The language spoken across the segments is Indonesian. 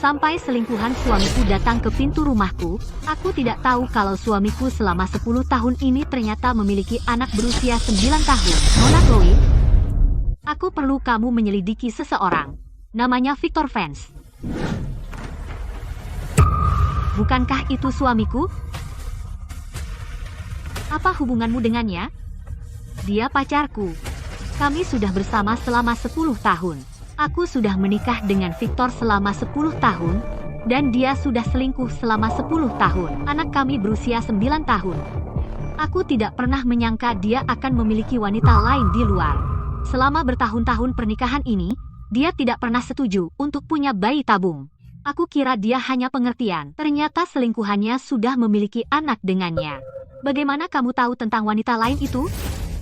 Sampai selingkuhan suamiku datang ke pintu rumahku, aku tidak tahu kalau suamiku selama 10 tahun ini ternyata memiliki anak berusia 9 tahun. Nona Chloe, aku perlu kamu menyelidiki seseorang. Namanya Victor Vance. Bukankah itu suamiku? Apa hubunganmu dengannya? Dia pacarku. Kami sudah bersama selama 10 tahun. Aku sudah menikah dengan Victor selama 10 tahun, dan dia sudah selingkuh selama 10 tahun. Anak kami berusia 9 tahun. Aku tidak pernah menyangka dia akan memiliki wanita lain di luar. Selama bertahun-tahun pernikahan ini, dia tidak pernah setuju untuk punya bayi tabung. Aku kira dia hanya pengertian. Ternyata selingkuhannya sudah memiliki anak dengannya. Bagaimana kamu tahu tentang wanita lain itu?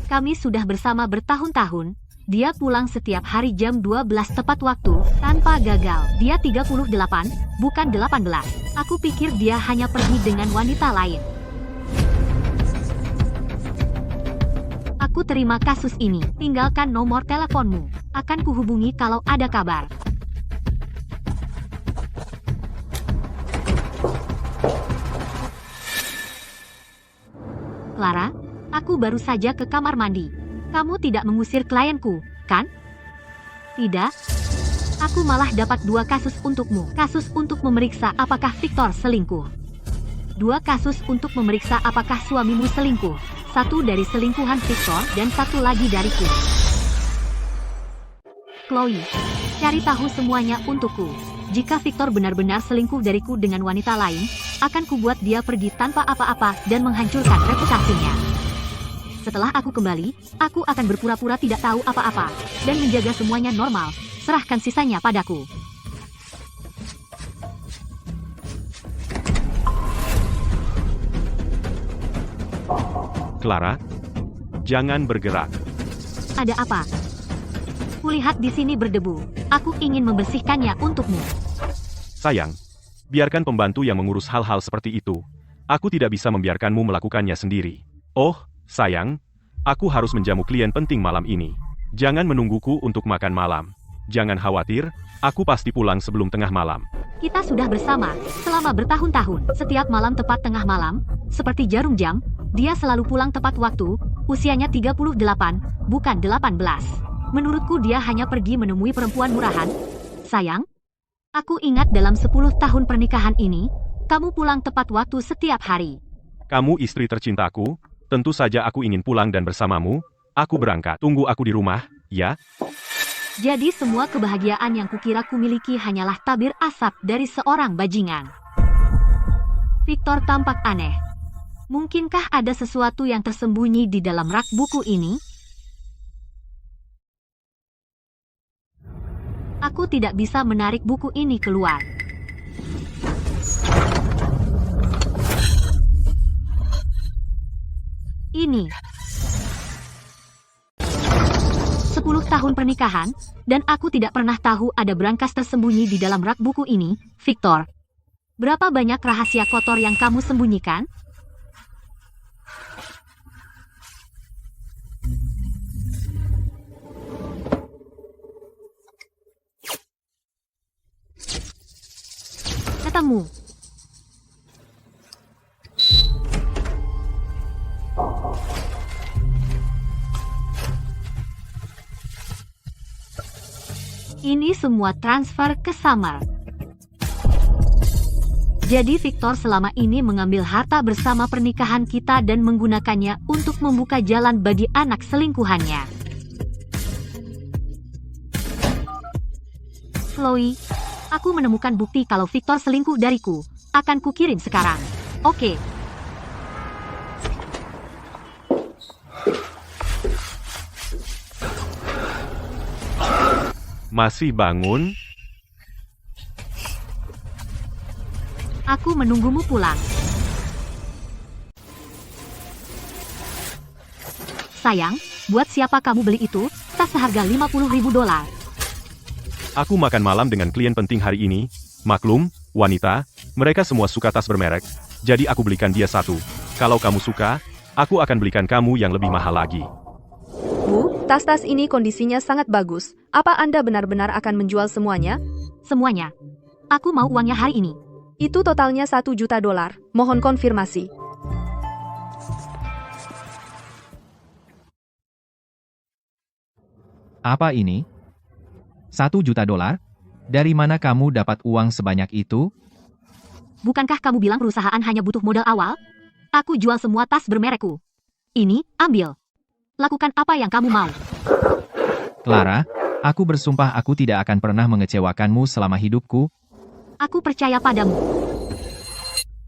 Kami sudah bersama bertahun-tahun. Dia pulang setiap hari jam 12 tepat waktu, tanpa gagal. Dia 38, bukan 18. Aku pikir dia hanya pergi dengan wanita lain. Aku terima kasus ini. Tinggalkan nomor teleponmu. Akan kuhubungi kalau ada kabar. Clara, aku baru saja ke kamar mandi. Kamu tidak mengusir klienku, kan? Tidak. Aku malah dapat 2 kasus untukmu. Kasus untuk memeriksa apakah Victor selingkuh. 2 kasus untuk memeriksa apakah suamimu selingkuh. 1 dari selingkuhan Victor dan 1 lagi dariku. Chloe, cari tahu semuanya untukku. Jika Victor benar-benar selingkuh dariku dengan wanita lain, akan kubuat dia pergi tanpa apa-apa dan menghancurkan reputasinya. Setelah aku kembali, aku akan berpura-pura tidak tahu apa-apa, dan menjaga semuanya normal. Serahkan sisanya padaku. Clara, jangan bergerak. Ada apa? Kulihat di sini berdebu. Aku ingin membersihkannya untukmu. Sayang, biarkan pembantu yang mengurus hal-hal seperti itu. Aku tidak bisa membiarkanmu melakukannya sendiri. Oh, sayang, aku harus menjamu klien penting malam ini. Jangan menungguku untuk makan malam. Jangan khawatir, aku pasti pulang sebelum tengah malam. Kita sudah bersama selama bertahun-tahun. Setiap malam tepat tengah malam, seperti jarum jam, dia selalu pulang tepat waktu. Usianya 38, bukan 18. Menurutku dia hanya pergi menemui perempuan murahan. Sayang, aku ingat dalam 10 tahun pernikahan ini, kamu pulang tepat waktu setiap hari. Kamu istri tercintaku. Tentu saja aku ingin pulang dan bersamamu. Aku berangkat. Tunggu aku di rumah, ya? Jadi semua kebahagiaan yang kukira kumiliki hanyalah tabir asap dari seorang bajingan. Victor tampak aneh. Mungkinkah ada sesuatu yang tersembunyi di dalam rak buku ini? Aku tidak bisa menarik buku ini keluar. Ini 10 tahun pernikahan, dan aku tidak pernah tahu ada brankas tersembunyi di dalam rak buku ini. Victor, berapa banyak rahasia kotor yang kamu sembunyikan? Ketemu. Ini semua transfer ke Summer. Jadi Victor selama ini mengambil harta bersama pernikahan kita dan menggunakannya untuk membuka jalan bagi anak selingkuhannya. Chloe, aku menemukan bukti kalau Victor selingkuh dariku. Akan kukirim sekarang. Oke. Masih bangun? Aku menunggumu pulang. Sayang, buat siapa kamu beli itu? Tas seharga $50.000. Aku makan malam dengan klien penting hari ini. Maklum, wanita, mereka semua suka tas bermerek. Jadi aku belikan dia satu. Kalau kamu suka, aku akan belikan kamu yang lebih mahal lagi. Bu, tas-tas ini kondisinya sangat bagus. Apa Anda benar-benar akan menjual semuanya? Semuanya. Aku mau uangnya hari ini. Itu totalnya 1 juta dolar. Mohon konfirmasi. Apa ini? 1 juta dolar? Dari mana kamu dapat uang sebanyak itu? Bukankah kamu bilang perusahaan hanya butuh modal awal? Aku jual semua tas bermerekku. Ini, ambil. Lakukan apa yang kamu mau. Clara, aku bersumpah aku tidak akan pernah mengecewakanmu selama hidupku. Aku percaya padamu.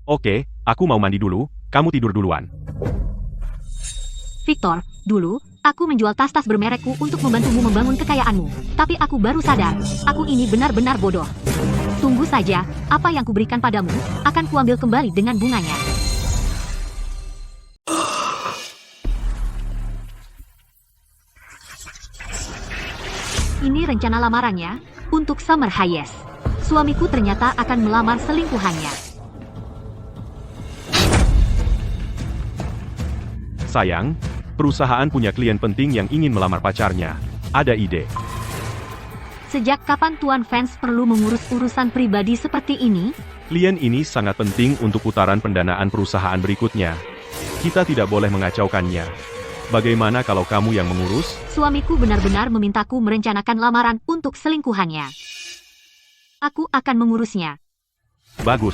Oke, aku mau mandi dulu, kamu tidur duluan. Victor, dulu, aku menjual tas-tas bermerekku untuk membantumu membangun kekayaanmu. Tapi aku baru sadar, aku ini benar-benar bodoh. Tunggu saja, apa yang kuberikan padamu, akan kuambil kembali dengan bunganya. Ini rencana lamarannya, untuk Summer Hayes. Suamiku ternyata akan melamar selingkuhannya. Sayang, perusahaan punya klien penting yang ingin melamar pacarnya. Ada ide. Sejak kapan Tuan Vance perlu mengurus urusan pribadi seperti ini? Klien ini sangat penting untuk putaran pendanaan perusahaan berikutnya. Kita tidak boleh mengacaukannya. Bagaimana kalau kamu yang mengurus? Suamiku benar-benar memintaku merencanakan lamaran untuk selingkuhannya. Aku akan mengurusnya. Bagus.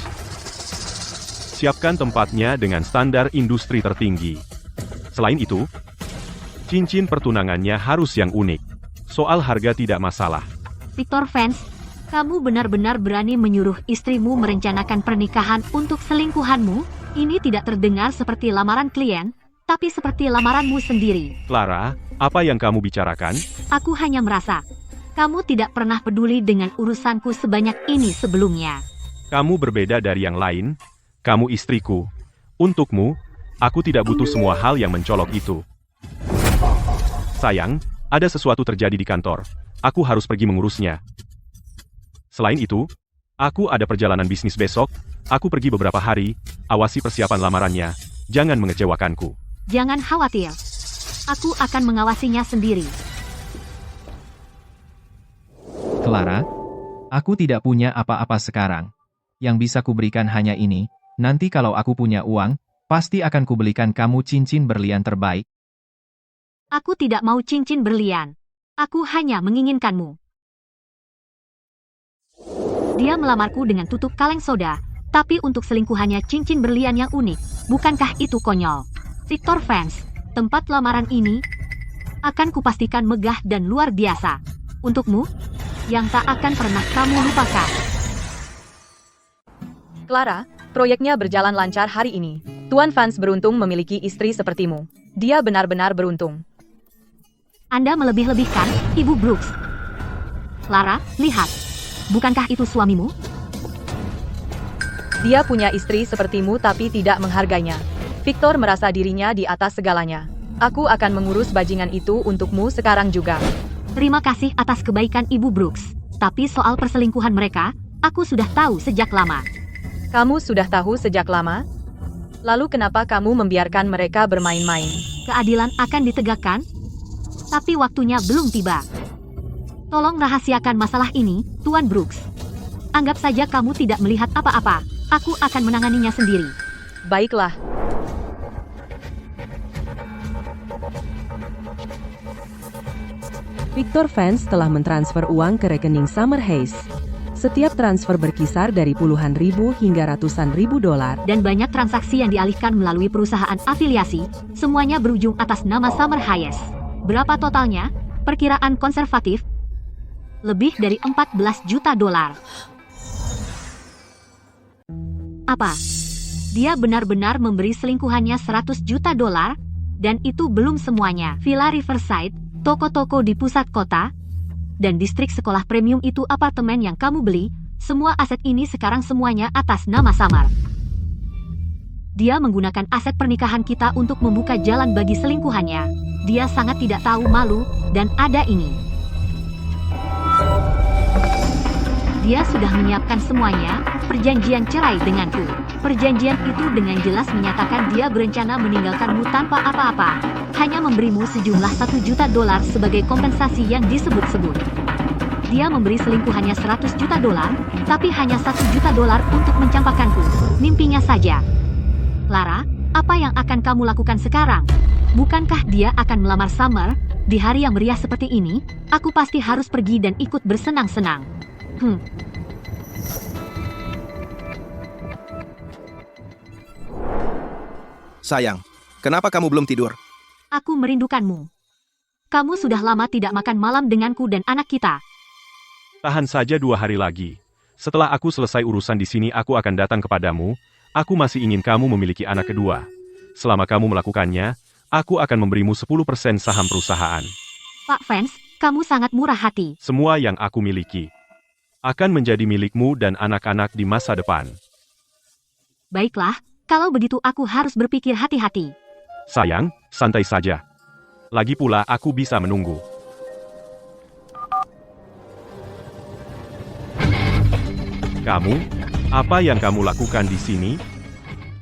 Siapkan tempatnya dengan standar industri tertinggi. Selain itu, cincin pertunangannya harus yang unik. Soal harga tidak masalah. Victor Vance, kamu benar-benar berani menyuruh istrimu merencanakan pernikahan untuk selingkuhanmu? Ini tidak terdengar seperti lamaran klien, tapi seperti lamaranmu sendiri. Clara, apa yang kamu bicarakan? Aku hanya merasa, kamu tidak pernah peduli dengan urusanku sebanyak ini sebelumnya. Kamu berbeda dari yang lain. Kamu istriku. Untukmu, aku tidak butuh semua hal yang mencolok itu. Sayang, ada sesuatu terjadi di kantor. Aku harus pergi mengurusnya. Selain itu, aku ada perjalanan bisnis besok. Aku pergi beberapa hari. Awasi persiapan lamarannya. Jangan mengecewakanku. Jangan khawatir. Aku akan mengawasinya sendiri. Clara, aku tidak punya apa-apa sekarang. Yang bisa kuberikan hanya ini. Nanti kalau aku punya uang, pasti akan kubelikan kamu cincin berlian terbaik. Aku tidak mau cincin berlian. Aku hanya menginginkanmu. Dia melamarku dengan tutup kaleng soda, tapi untuk selingkuhannya cincin berlian yang unik. Bukankah itu konyol? Victor Vance, tempat lamaran ini akan kupastikan megah dan luar biasa. Untukmu, yang tak akan pernah kamu lupakan. Clara, proyeknya berjalan lancar hari ini. Tuan Vance beruntung memiliki istri sepertimu. Dia benar-benar beruntung. Anda melebih-lebihkan, Ibu Brooks. Clara, lihat. Bukankah itu suamimu? Dia punya istri sepertimu tapi tidak menghargainya. Victor merasa dirinya di atas segalanya. Aku akan mengurus bajingan itu untukmu sekarang juga. Terima kasih atas kebaikan Ibu Brooks. Tapi soal perselingkuhan mereka, aku sudah tahu sejak lama. Kamu sudah tahu sejak lama? Lalu kenapa kamu membiarkan mereka bermain-main? Keadilan akan ditegakkan, tapi waktunya belum tiba. Tolong rahasiakan masalah ini, Tuan Brooks. Anggap saja kamu tidak melihat apa-apa. Aku akan menanganinya sendiri. Baiklah. Victor Vance telah mentransfer uang ke rekening Summer Hayes. Setiap transfer berkisar dari puluhan ribu hingga ratusan ribu dolar. Dan banyak transaksi yang dialihkan melalui perusahaan afiliasi, semuanya berujung atas nama Summer Hayes. Berapa totalnya? Perkiraan konservatif, lebih dari 14 juta dolar. Apa? Dia benar-benar memberi selingkuhannya 100 juta dolar? Dan itu belum semuanya. Villa Riverside, toko-toko di pusat kota, dan distrik sekolah premium itu apartemen yang kamu beli, semua aset ini sekarang semuanya atas nama Summer. Dia menggunakan aset pernikahan kita untuk membuka jalan bagi selingkuhannya. Dia sangat tidak tahu malu, dan ada ini. Dia sudah menyiapkan semuanya, perjanjian cerai denganku. Perjanjian itu dengan jelas menyatakan dia berencana meninggalkanmu tanpa apa-apa. Hanya memberimu sejumlah 1 juta dolar sebagai kompensasi yang disebut-sebut. Dia memberi selingkuhannya 100 juta dolar, tapi hanya 1 juta dolar untuk mencampakkanku. Mimpinya saja. Clara, apa yang akan kamu lakukan sekarang? Bukankah dia akan melamar Summer? Di hari yang meriah seperti ini, aku pasti harus pergi dan ikut bersenang-senang. Sayang, kenapa kamu belum tidur? Aku merindukanmu. Kamu sudah lama tidak makan malam denganku dan anak kita. Tahan saja 2 hari lagi. Setelah aku selesai urusan di sini aku akan datang kepadamu. Aku masih ingin kamu memiliki anak kedua. Selama kamu melakukannya, aku akan memberimu 10% saham perusahaan. Pak Vance, kamu sangat murah hati. Semua yang aku miliki akan menjadi milikmu dan anak-anak di masa depan. Baiklah, kalau begitu aku harus berpikir hati-hati. Sayang, santai saja. Lagi pula aku bisa menunggu. Kamu, apa yang kamu lakukan di sini?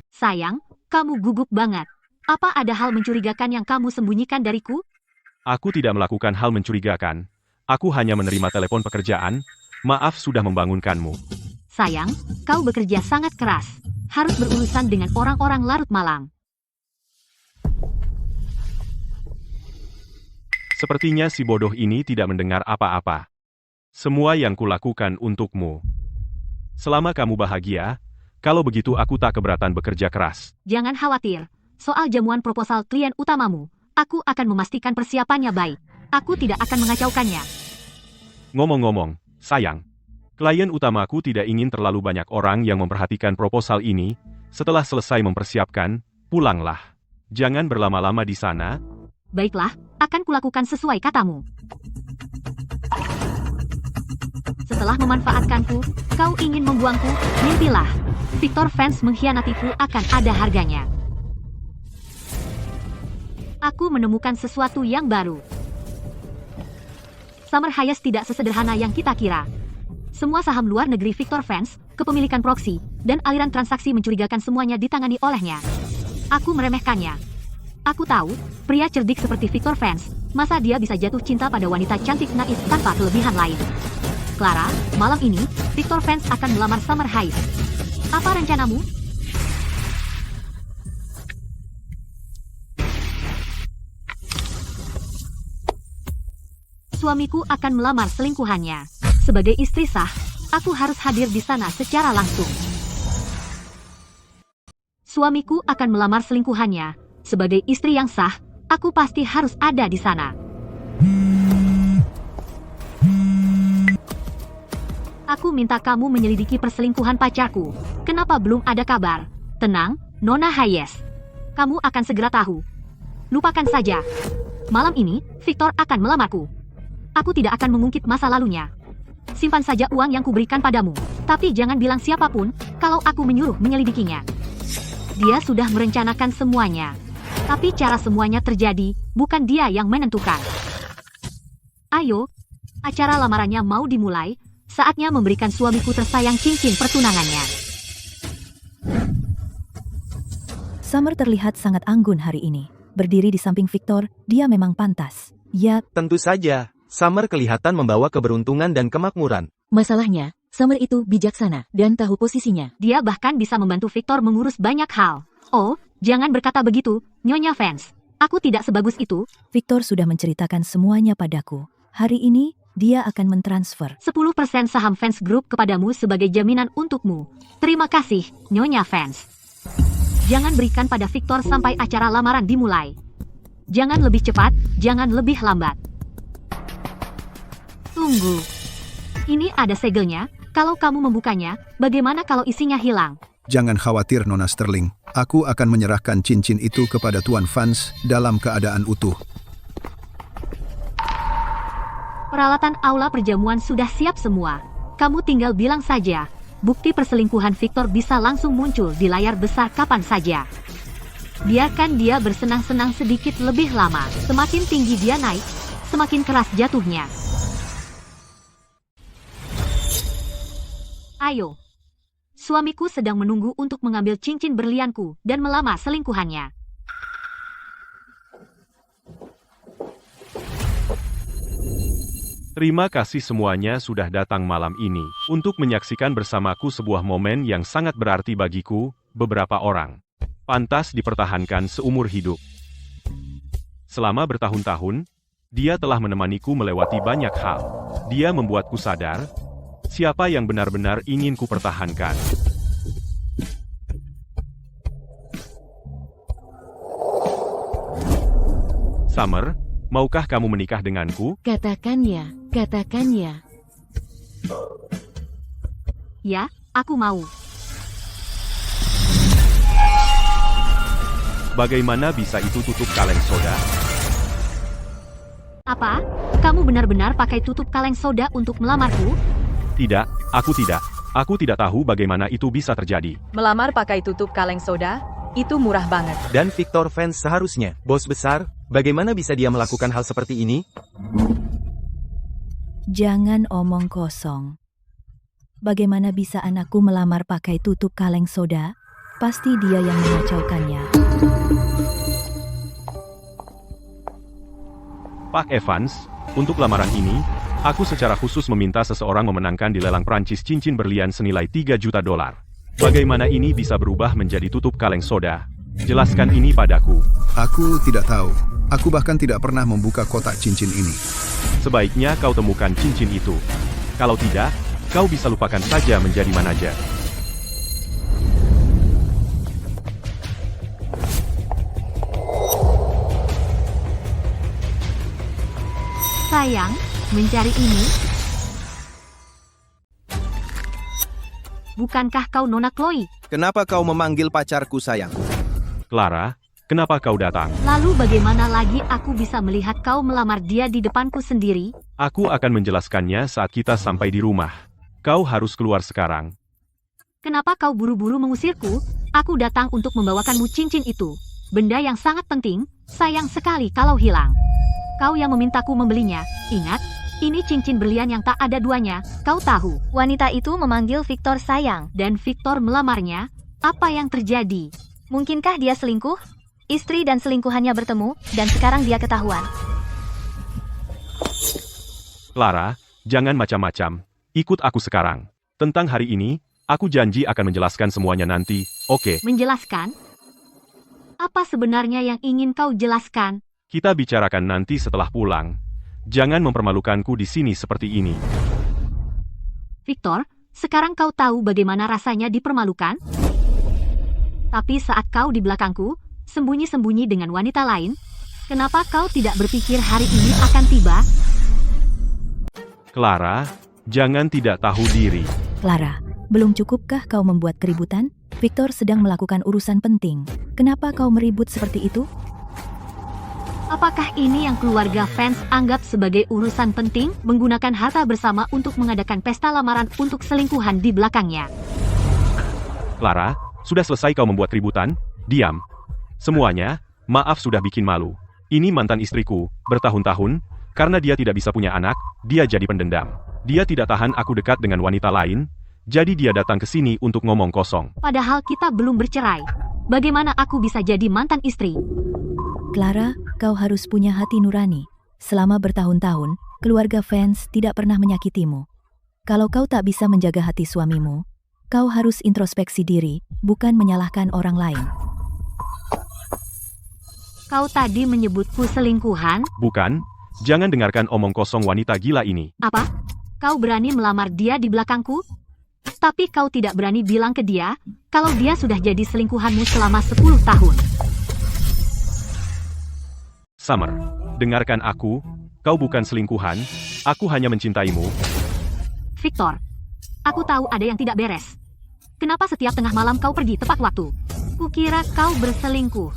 Sayang, kamu gugup banget. Apa ada hal mencurigakan yang kamu sembunyikan dariku? Aku tidak melakukan hal mencurigakan. Aku hanya menerima telepon pekerjaan. Maaf sudah membangunkanmu. Sayang, kau bekerja sangat keras. Harus berurusan dengan orang-orang larut malam. Sepertinya si bodoh ini tidak mendengar apa-apa. Semua yang kulakukan untukmu. Selama kamu bahagia, kalau begitu aku tak keberatan bekerja keras. Jangan khawatir. Soal jamuan proposal klien utamamu, aku akan memastikan persiapannya baik. Aku tidak akan mengacaukannya. Ngomong-ngomong, sayang, klien utamaku tidak ingin terlalu banyak orang yang memperhatikan proposal ini. Setelah selesai mempersiapkan, pulanglah. Jangan berlama-lama di sana. Baiklah, akan kulakukan sesuai katamu. Setelah memanfaatkanku, kau ingin membuangku, mimpilah. Victor Vance mengkhianatiku akan ada harganya. Aku menemukan sesuatu yang baru. Summer Hayes tidak sesederhana yang kita kira. Semua saham luar negeri Victor Vance, kepemilikan proksi, dan aliran transaksi mencurigakan semuanya ditangani olehnya. Aku meremehkannya. Aku tahu, pria cerdik seperti Victor Vance, masa dia bisa jatuh cinta pada wanita cantik naif tanpa kelebihan lain. Clara, malam ini, Victor Vance akan melamar Summer Hayes. Apa rencanamu? Suamiku akan melamar selingkuhannya. Sebagai istri sah, aku harus hadir di sana secara langsung. Suamiku akan melamar selingkuhannya. Sebagai istri yang sah, aku pasti harus ada di sana. Aku minta kamu menyelidiki perselingkuhan pacarku. Kenapa belum ada kabar? Tenang, Nona Hayes. Kamu akan segera tahu. Lupakan saja. Malam ini, Victor akan melamarku. Aku tidak akan mengungkit masa lalunya. Simpan saja uang yang kuberikan padamu. Tapi jangan bilang siapapun, kalau aku menyuruh menyelidikinya. Dia sudah merencanakan semuanya. Tapi cara semuanya terjadi, bukan dia yang menentukan. Ayo, acara lamarannya mau dimulai. Saatnya memberikan suamiku tersayang cincin pertunangannya. Summer terlihat sangat anggun hari ini. Berdiri di samping Victor, dia memang pantas. Ya, Tentu saja, Summer kelihatan membawa keberuntungan dan kemakmuran. Masalahnya, Summer itu bijaksana dan tahu posisinya. Dia bahkan bisa membantu Victor mengurus banyak hal. Oh, jangan berkata begitu, Nyonya Vance. Aku tidak sebagus itu. Victor sudah menceritakan semuanya padaku. Hari ini, dia akan mentransfer 10% saham Vance Group kepadamu sebagai jaminan untukmu. Terima kasih, Nyonya Vance. Jangan berikan pada Victor sampai acara lamaran dimulai. Jangan lebih cepat, jangan lebih lambat. Tunggu. Ini ada segelnya. Kalau kamu membukanya, bagaimana kalau isinya hilang? Jangan khawatir, Nona Sterling. Aku akan menyerahkan cincin itu kepada Tuan Vance dalam keadaan utuh. Peralatan aula perjamuan sudah siap semua. Kamu tinggal bilang saja. Bukti perselingkuhan Victor bisa langsung muncul di layar besar kapan saja. Biarkan dia bersenang-senang sedikit lebih lama. Semakin tinggi dia naik, semakin keras jatuhnya. Ayo. Suamiku sedang menunggu untuk mengambil cincin berlianku dan melamar selingkuhannya. Terima kasih semuanya sudah datang malam ini untuk menyaksikan bersamaku sebuah momen yang sangat berarti bagiku. Beberapa orang pantas dipertahankan seumur hidup. Selama bertahun-tahun, dia telah menemaniku melewati banyak hal. Dia membuatku sadar siapa yang benar-benar ingin ku pertahankan. Summer, maukah kamu menikah denganku? Katakan ya, katakan ya. Ya, aku mau. Bagaimana bisa itu tutup kaleng soda? Apa? Kamu benar-benar pakai tutup kaleng soda untuk melamarku? Tidak, aku tidak. Aku tidak tahu bagaimana itu bisa terjadi. Melamar pakai tutup kaleng soda? Itu murah banget. Dan Victor Vance seharusnya, bos besar, bagaimana bisa dia melakukan hal seperti ini? Jangan omong kosong. Bagaimana bisa anakku melamar pakai tutup kaleng soda? Pasti dia yang mengacaukannya. Pak Evans, untuk lamaran ini, aku secara khusus meminta seseorang memenangkan di lelang Prancis cincin berlian senilai 3 juta dolar. Bagaimana ini bisa berubah menjadi tutup kaleng soda? Jelaskan ini padaku. Aku tidak tahu. Aku bahkan tidak pernah membuka kotak cincin ini. Sebaiknya kau temukan cincin itu. Kalau tidak, kau bisa lupakan saja menjadi manajer. Sayang, mencari ini? Bukankah kau Nona Chloe? Kenapa kau memanggil pacarku sayang? Clara, kenapa kau datang? Lalu bagaimana lagi aku bisa melihat kau melamar dia di depanku sendiri? Aku akan menjelaskannya saat kita sampai di rumah. Kau harus keluar sekarang. Kenapa kau buru-buru mengusirku? Aku datang untuk membawakanmu cincin itu. Benda yang sangat penting, sayang sekali kalau hilang. Kau yang memintaku membelinya, ingat? Ini cincin berlian yang tak ada duanya, kau tahu. Wanita itu memanggil Victor sayang, dan Victor melamarnya. Apa yang terjadi? Mungkinkah dia selingkuh? Istri dan selingkuhannya bertemu, dan sekarang dia ketahuan. Clara, jangan macam-macam. Ikut aku sekarang. Tentang hari ini, aku janji akan menjelaskan semuanya nanti, oke? Menjelaskan? Apa sebenarnya yang ingin kau jelaskan? Kita bicarakan nanti setelah pulang. Jangan mempermalukanku di sini seperti ini. Victor, sekarang kau tahu bagaimana rasanya dipermalukan? Tapi saat kau di belakangku, sembunyi-sembunyi dengan wanita lain, kenapa kau tidak berpikir hari ini akan tiba? Clara, jangan tidak tahu diri. Clara, belum cukupkah kau membuat keributan? Victor sedang melakukan urusan penting. Kenapa kau meribut seperti itu? Apakah ini yang keluarga fans anggap sebagai urusan penting, menggunakan harta bersama untuk mengadakan pesta lamaran untuk selingkuhan di belakangnya? Clara, sudah selesai kau membuat keributan? Diam. Semuanya, maaf sudah bikin malu. Ini mantan istriku, bertahun-tahun, karena dia tidak bisa punya anak, dia jadi pendendam. Dia tidak tahan aku dekat dengan wanita lain, jadi dia datang ke sini untuk ngomong kosong. Padahal kita belum bercerai. Bagaimana aku bisa jadi mantan istri? Clara, kau harus punya hati nurani. Selama bertahun-tahun, keluarga fans tidak pernah menyakitimu. Kalau kau tak bisa menjaga hati suamimu, kau harus introspeksi diri, bukan menyalahkan orang lain. Kau tadi menyebutku selingkuhan? Bukan, jangan dengarkan omong kosong wanita gila ini. Apa? Kau berani melamar dia di belakangku? Tapi kau tidak berani bilang ke dia, kalau dia sudah jadi selingkuhanmu selama 10 tahun. Summer, dengarkan aku, kau bukan selingkuhan, aku hanya mencintaimu. Victor, aku tahu ada yang tidak beres. Kenapa setiap tengah malam kau pergi tepat waktu? Kukira kau berselingkuh,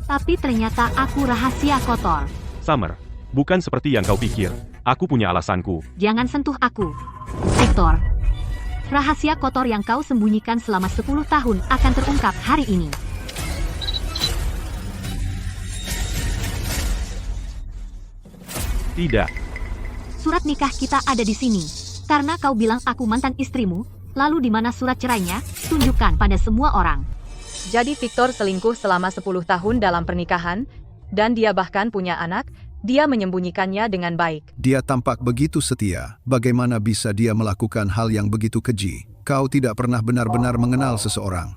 tapi ternyata aku rahasia kotor. Summer, bukan seperti yang kau pikir, aku punya alasanku. Jangan sentuh aku. Victor, rahasia kotor yang kau sembunyikan selama 10 tahun akan terungkap hari ini. Tidak. Surat nikah kita ada di sini. Karena kau bilang aku mantan istrimu, lalu di mana surat cerainya? Tunjukkan pada semua orang. Jadi Victor selingkuh selama 10 tahun dalam pernikahan, dan dia bahkan punya anak, Dia menyembunyikannya dengan baik. Dia tampak begitu setia. Bagaimana bisa dia melakukan hal yang begitu keji? Kau tidak pernah benar-benar mengenal seseorang.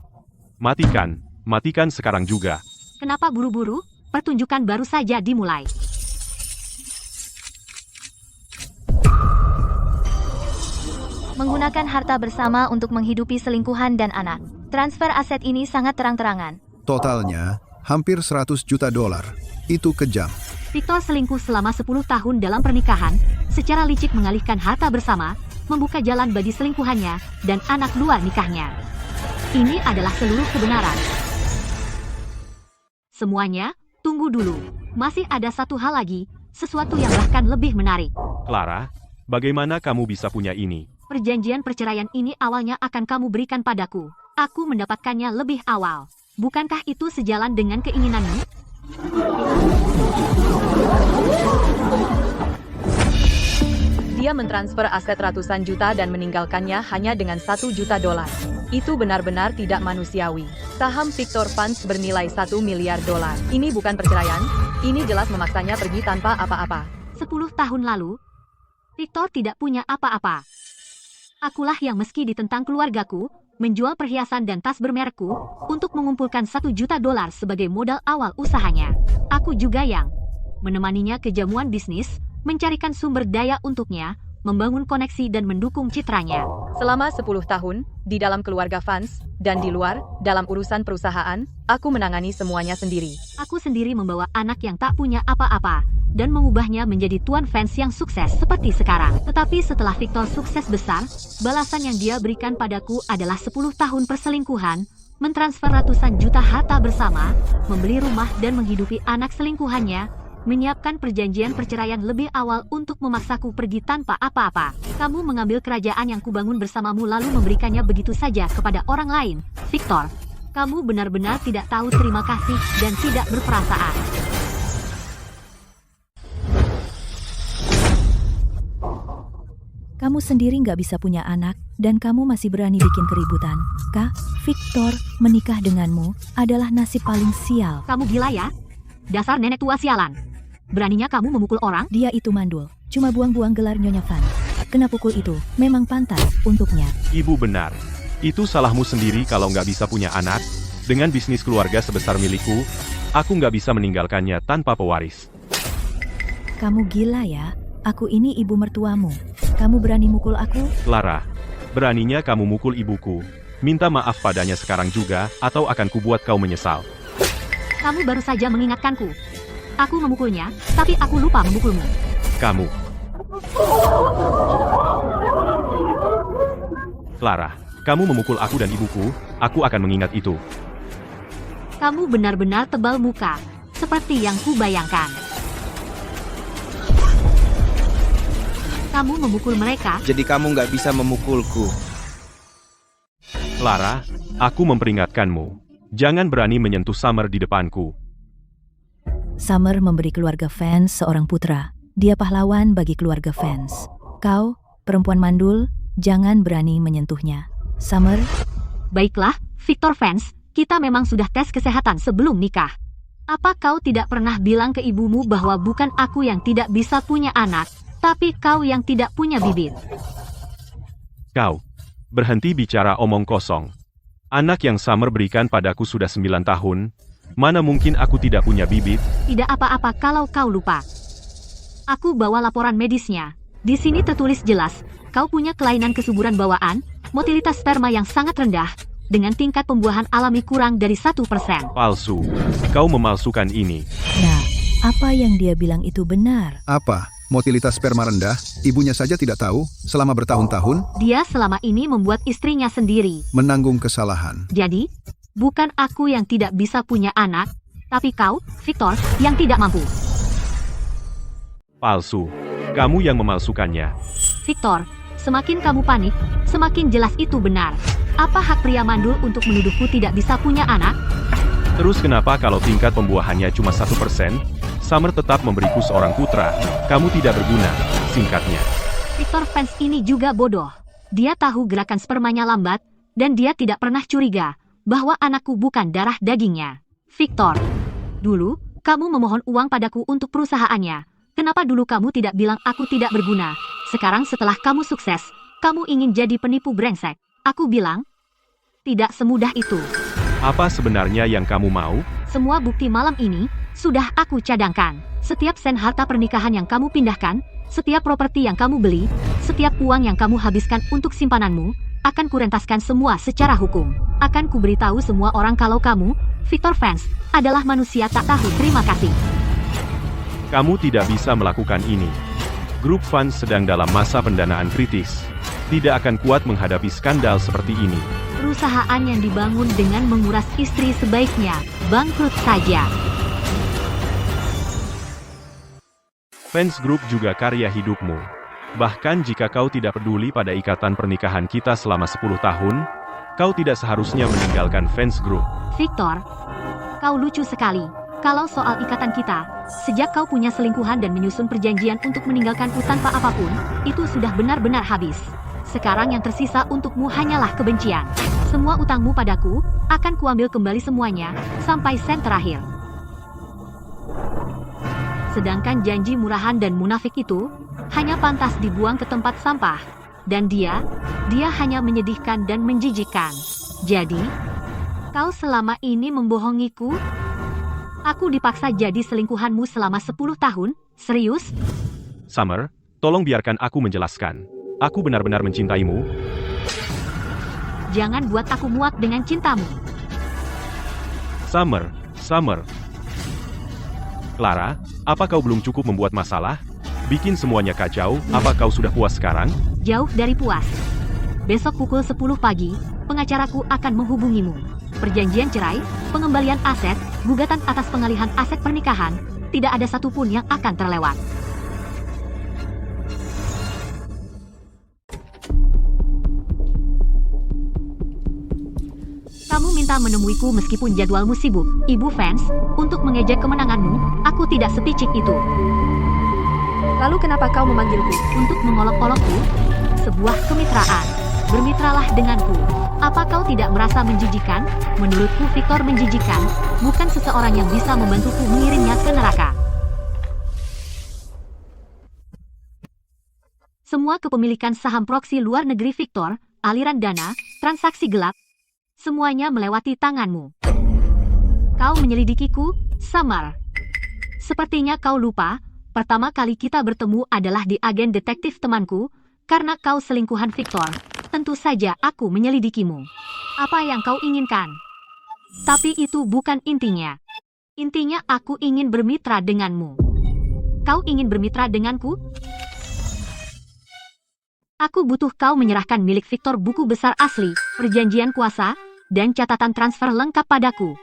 Matikan sekarang juga. Kenapa buru-buru? Pertunjukan baru saja dimulai. Menggunakan harta bersama untuk menghidupi selingkuhan dan anak. Transfer aset ini sangat terang-terangan. Totalnya, hampir 100 juta dolar. Itu kejam. Victor selingkuh selama 10 tahun dalam pernikahan, secara licik mengalihkan harta bersama, membuka jalan bagi selingkuhannya, dan anak luar nikahnya. Ini adalah seluruh kebenaran. Semuanya, tunggu dulu. Masih ada satu hal lagi, sesuatu yang bahkan lebih menarik. Clara, bagaimana kamu bisa punya ini? Perjanjian perceraian ini awalnya akan kamu berikan padaku. Aku mendapatkannya lebih awal. Bukankah itu sejalan dengan keinginanmu? Dia mentransfer aset ratusan juta dan meninggalkannya hanya dengan 1 juta dolar. Itu benar-benar tidak manusiawi. Saham Victor Funds bernilai 1 miliar dolar. Ini bukan perceraian, ini jelas memaksanya pergi tanpa apa-apa. 10 tahun lalu, Victor tidak punya apa-apa. Akulah yang meski ditentang keluargaku, menjual perhiasan dan tas bermerekku, untuk mengumpulkan 1 juta dolar sebagai modal awal usahanya. Aku juga yang menemaninya ke jamuan bisnis, mencarikan sumber daya untuknya, membangun koneksi dan mendukung citranya. Selama 10 tahun, di dalam keluarga Fans, dan di luar, dalam urusan perusahaan, aku menangani semuanya sendiri. Aku sendiri membawa anak yang tak punya apa-apa, dan mengubahnya menjadi tuan Fans yang sukses seperti sekarang. Tetapi setelah Victor sukses besar, balasan yang dia berikan padaku adalah 10 tahun perselingkuhan, mentransfer ratusan juta harta bersama, membeli rumah dan menghidupi anak selingkuhannya, menyiapkan perjanjian perceraian lebih awal untuk memaksaku pergi tanpa apa-apa. Kamu mengambil kerajaan yang kubangun bersamamu lalu memberikannya begitu saja kepada orang lain. Victor, kamu benar-benar tidak tahu terima kasih dan tidak berperasaan. Kamu sendiri nggak bisa punya anak, dan kamu masih berani bikin keributan. Kak, Victor, menikah denganmu adalah nasib paling sial. Kamu gila ya? Dasar nenek tua sialan. Beraninya kamu memukul orang? Dia itu mandul, cuma buang-buang gelar Nyonya Van. Kena pukul itu, memang pantas untuknya. Ibu benar. Itu salahmu sendiri kalau nggak bisa punya anak. Dengan bisnis keluarga sebesar milikku, aku nggak bisa meninggalkannya tanpa pewaris. Kamu gila ya? Aku ini ibu mertuamu. Kamu berani mukul aku? Clara, beraninya kamu mukul ibuku. Minta maaf padanya sekarang juga, atau akan kubuat kau menyesal. Kamu baru saja mengingatkanku. Aku memukulnya, tapi aku lupa memukulmu. Kamu. Clara, kamu memukul aku dan ibuku, aku akan mengingat itu. Kamu benar-benar tebal muka, seperti yang kubayangkan. Kamu memukul mereka? Jadi kamu nggak bisa memukulku. Clara, aku memperingatkanmu. Jangan berani menyentuh Summer di depanku. Summer memberi keluarga Fans seorang putra. Dia pahlawan bagi keluarga Fans. Kau, perempuan mandul, jangan berani menyentuhnya. Summer? Baiklah, Victor Fans, kita memang sudah tes kesehatan sebelum nikah. Apa kau tidak pernah bilang ke ibumu bahwa bukan aku yang tidak bisa punya anak, tapi kau yang tidak punya bibit? Kau, berhenti bicara omong kosong. Anak yang Summer berikan padaku sudah 9 tahun, mana mungkin aku tidak punya bibit? Tidak apa-apa kalau kau lupa. Aku bawa laporan medisnya. Di sini tertulis jelas, kau punya kelainan kesuburan bawaan, motilitas sperma yang sangat rendah, dengan tingkat pembuahan alami kurang dari 1%. Palsu. Kau memalsukan ini. Nah, apa yang dia bilang itu benar. Apa? Motilitas sperma rendah? Ibunya saja tidak tahu selama bertahun-tahun? Dia selama ini membuat istrinya sendiri Menanggung kesalahan. Jadi, bukan aku yang tidak bisa punya anak, tapi kau, Victor, yang tidak mampu. Palsu. Kamu yang memalsukannya. Victor, semakin kamu panik, semakin jelas itu benar. Apa hak pria mandul untuk menuduhku tidak bisa punya anak? Terus kenapa kalau tingkat pembuahannya cuma 1%, Summer tetap memberiku seorang putra? Kamu tidak berguna, singkatnya. Victor Fans ini juga bodoh. Dia tahu gerakan spermanya lambat, dan dia tidak pernah curiga bahwa anakku bukan darah dagingnya. Victor, dulu, kamu memohon uang padaku untuk perusahaannya, Kenapa dulu kamu tidak bilang aku tidak berguna? Sekarang setelah kamu sukses, kamu ingin jadi penipu brengsek. Aku bilang, tidak semudah itu. Apa sebenarnya yang kamu mau? Semua bukti malam ini sudah aku cadangkan. Setiap sen harta pernikahan yang kamu pindahkan, setiap properti yang kamu beli, setiap uang yang kamu habiskan untuk simpananmu, akan kurentaskan semua secara hukum. Akan kuberitahu semua orang kalau kamu, Victor Vance, adalah manusia tak tahu terima kasih. Kamu tidak bisa melakukan ini. Grup Vance sedang dalam masa pendanaan kritis. Tidak akan kuat menghadapi skandal seperti ini. Perusahaan yang dibangun dengan menguras istri sebaiknya bangkrut saja. Vance Group juga karya hidupmu. Bahkan jika kau tidak peduli pada ikatan pernikahan kita selama 10 tahun, kau tidak seharusnya meninggalkan Vance Group. Victor, kau lucu sekali. Kalau soal ikatan kita, sejak kau punya selingkuhan dan menyusun perjanjian untuk meninggalkanku tanpa apapun, itu sudah benar-benar habis. Sekarang yang tersisa untukmu hanyalah kebencian. Semua utangmu padaku, akan kuambil kembali semuanya, sampai sen terakhir. Sedangkan janji murahan dan munafik itu, hanya pantas dibuang ke tempat sampah. Dan dia hanya menyedihkan dan menjijikkan. Jadi, kau selama ini membohongiku? Aku dipaksa jadi selingkuhanmu selama 10 tahun? Serius? Summer, tolong biarkan aku menjelaskan. Aku benar-benar mencintaimu. Jangan buat aku muak dengan cintamu. Summer. Clara, apa kau belum cukup membuat masalah? Bikin semuanya kacau, apa kau sudah puas sekarang? Jauh dari puas. Besok pukul 10 pagi, pengacaraku akan menghubungimu. Perjanjian cerai, pengembalian aset, gugatan atas pengalihan aset pernikahan, tidak ada satupun yang akan terlewat. Kamu minta menemuiku meskipun jadwalmu sibuk, Ibu Vance, untuk mengejek kemenanganmu. Aku tidak sepicik itu. Lalu kenapa kau memanggilku? Untuk mengolok-olokku, sebuah kemitraan. Bermitralah denganku. Apa kau tidak merasa menjijikan? Menurutku Victor menjijikan, bukan seseorang yang bisa membantuku mengirimnya ke neraka. Semua kepemilikan saham proksi luar negeri Victor, aliran dana, transaksi gelap, semuanya melewati tanganmu. Kau menyelidikiku, Summer. Sepertinya kau lupa, pertama kali kita bertemu adalah di agen detektif temanku, karena kau selingkuhan Victor. Tentu saja aku menyelidikimu. Apa yang kau inginkan? Tapi itu bukan intinya. Intinya aku ingin bermitra denganmu. Kau ingin bermitra denganku? Aku butuh kau menyerahkan milik Victor buku besar asli, perjanjian kuasa, dan catatan transfer lengkap padaku.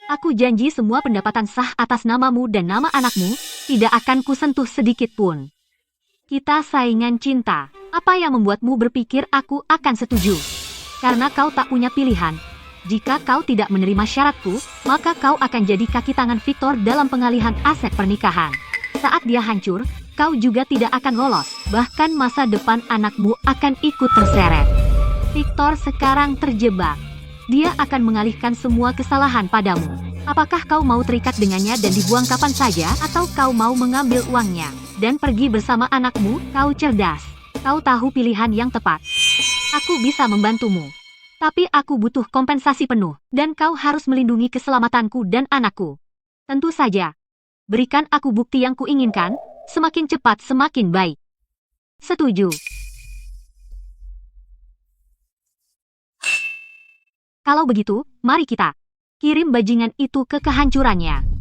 Aku janji semua pendapatan sah atas namamu dan nama anakmu, tidak akan kusentuh sedikit pun. Kita saingan cinta. Apa yang membuatmu berpikir aku akan setuju? Karena kau tak punya pilihan. Jika kau tidak menerima syaratku, maka kau akan jadi kaki tangan Victor dalam pengalihan aset pernikahan. Saat dia hancur, kau juga tidak akan lolos. Bahkan masa depan anakmu akan ikut terseret. Victor sekarang terjebak. Dia akan mengalihkan semua kesalahan padamu. Apakah kau mau terikat dengannya dan dibuang kapan saja, atau kau mau mengambil uangnya dan pergi bersama anakmu? Kau cerdas. Kau tahu pilihan yang tepat. Aku bisa membantumu. Tapi aku butuh kompensasi penuh, dan kau harus melindungi keselamatanku dan anakku. Tentu saja. Berikan aku bukti yang kuinginkan, semakin cepat semakin baik. Setuju. Kalau begitu, mari kita kirim bajingan itu ke kehancurannya.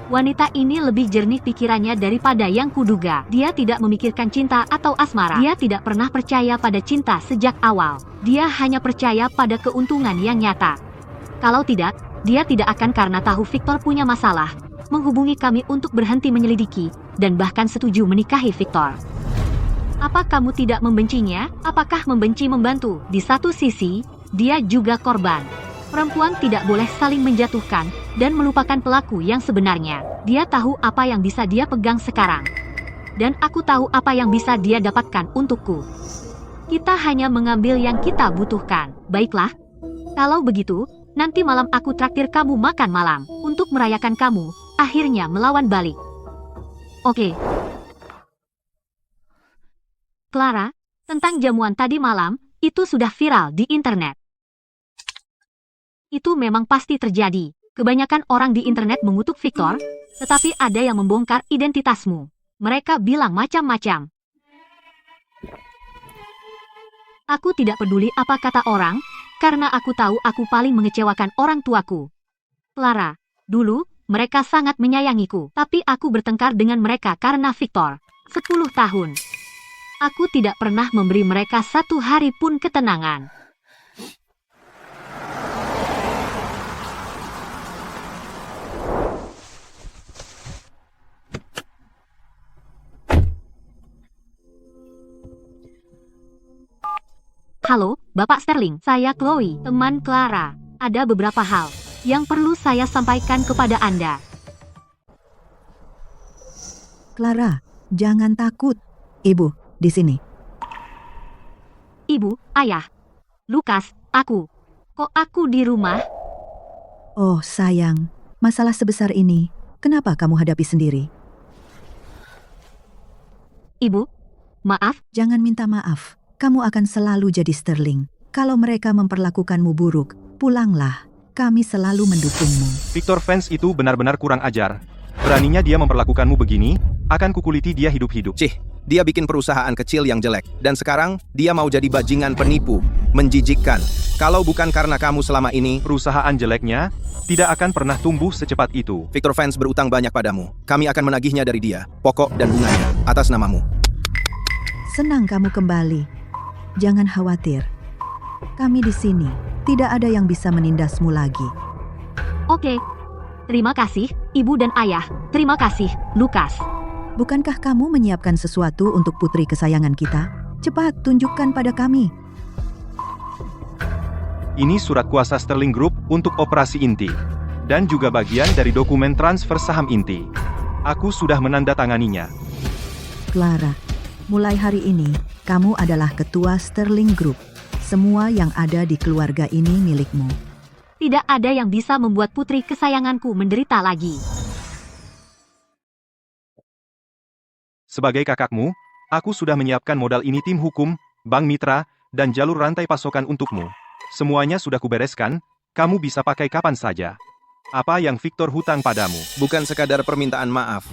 Wanita ini lebih jernih pikirannya daripada yang kuduga. Dia tidak memikirkan cinta atau asmara. Dia tidak pernah percaya pada cinta sejak awal. Dia hanya percaya pada keuntungan yang nyata. Kalau tidak, dia tidak akan karena tahu Victor punya masalah, menghubungi kami untuk berhenti menyelidiki, dan bahkan setuju menikahi Victor. Apa kamu tidak membencinya? Apakah membenci membantu? Di satu sisi, dia juga korban. Perempuan tidak boleh saling menjatuhkan dan melupakan pelaku yang sebenarnya. Dia tahu apa yang bisa dia pegang sekarang. Dan aku tahu apa yang bisa dia dapatkan untukku. Kita hanya mengambil yang kita butuhkan. Baiklah. Kalau begitu, nanti malam aku traktir kamu makan malam. Untuk merayakan kamu, akhirnya melawan balik. Oke. Clara, tentang jamuan tadi malam, itu sudah viral di internet. Itu memang pasti terjadi. Kebanyakan orang di internet mengutuk Victor, tetapi ada yang membongkar identitasmu. Mereka bilang macam-macam. Aku tidak peduli apa kata orang, karena aku tahu aku paling mengecewakan orang tuaku. Clara, dulu, mereka sangat menyayangiku, tapi aku bertengkar dengan mereka karena Victor. 10 tahun. Aku tidak pernah memberi mereka satu hari pun ketenangan. Halo, Bapak Sterling. Saya Chloe, teman Clara. Ada beberapa hal yang perlu saya sampaikan kepada Anda. Clara, jangan takut. Ibu, di sini. Ibu, Ayah, Lukas, aku. Kok aku di rumah? Oh, sayang. Masalah sebesar ini, kenapa kamu hadapi sendiri? Ibu, maaf. Jangan minta maaf. Kamu akan selalu jadi Sterling. Kalau mereka memperlakukanmu buruk, pulanglah. Kami selalu mendukungmu. Victor Vance itu benar-benar kurang ajar. Beraninya dia memperlakukanmu begini, akan kukuliti dia hidup-hidup. Cih, dia bikin perusahaan kecil yang jelek. Dan sekarang, dia mau jadi bajingan penipu. Menjijikkan. Kalau bukan karena kamu selama ini, Perusahaan jeleknya tidak akan pernah tumbuh secepat itu. Victor Vance berutang banyak padamu. Kami akan menagihnya dari dia, pokok dan bunganya, atas namamu. Senang kamu kembali. Jangan khawatir. Kami di sini. Tidak ada yang bisa menindasmu lagi. Oke. Terima kasih, Ibu dan Ayah. Terima kasih, Lukas. Bukankah kamu menyiapkan sesuatu untuk putri kesayangan kita? Cepat, tunjukkan pada kami. Ini surat kuasa Sterling Group untuk operasi inti. Dan juga bagian dari dokumen transfer saham inti. Aku sudah menandatanganinya. Clara, mulai hari ini, kamu adalah ketua Sterling Group. Semua yang ada di keluarga ini milikmu. Tidak ada yang bisa membuat putri kesayanganku menderita lagi. Sebagai kakakmu, aku sudah menyiapkan modal ini tim hukum, bank mitra, dan jalur rantai pasokan untukmu. Semuanya sudah kubereskan, kamu bisa pakai kapan saja. Apa yang Victor hutang padamu? Bukan sekadar permintaan maaf.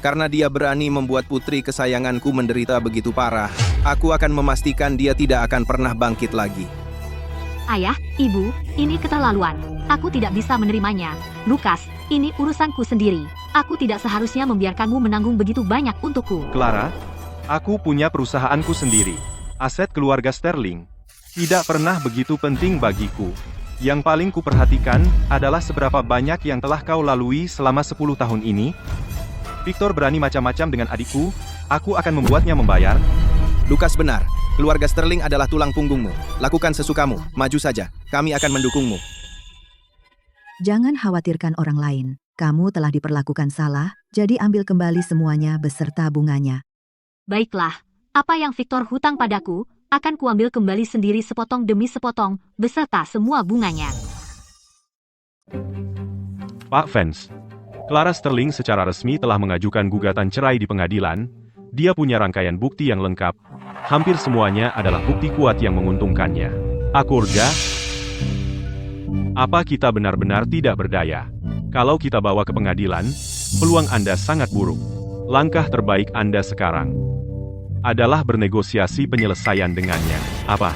Karena dia berani membuat putri kesayanganku menderita begitu parah, aku akan memastikan dia tidak akan pernah bangkit lagi. Ayah, Ibu, ini keterlaluan. Aku tidak bisa menerimanya. Lukas, ini urusanku sendiri. Aku tidak seharusnya membiarkanmu menanggung begitu banyak untukku. Clara, aku punya perusahaanku sendiri. Aset keluarga Sterling. Tidak pernah begitu penting bagiku. Yang paling kuperhatikan adalah seberapa banyak yang telah kau lalui selama 10 tahun ini. Victor berani macam-macam dengan adikku, aku akan membuatnya membayar. Lukas benar, keluarga Sterling adalah tulang punggungmu. Lakukan sesukamu, maju saja, kami akan mendukungmu. Jangan khawatirkan orang lain. Kamu telah diperlakukan salah, jadi ambil kembali semuanya beserta bunganya. Baiklah, apa yang Victor hutang padaku, akan kuambil kembali sendiri sepotong demi sepotong, beserta semua bunganya. Pak Vance, Clara Sterling secara resmi telah mengajukan gugatan cerai di pengadilan. Dia punya rangkaian bukti yang lengkap. Hampir semuanya adalah bukti kuat yang menguntungkannya. Akurga, apa kita benar-benar tidak berdaya? Kalau kita bawa ke pengadilan, peluang Anda sangat buruk. Langkah terbaik Anda sekarang adalah bernegosiasi penyelesaian dengannya. Apa?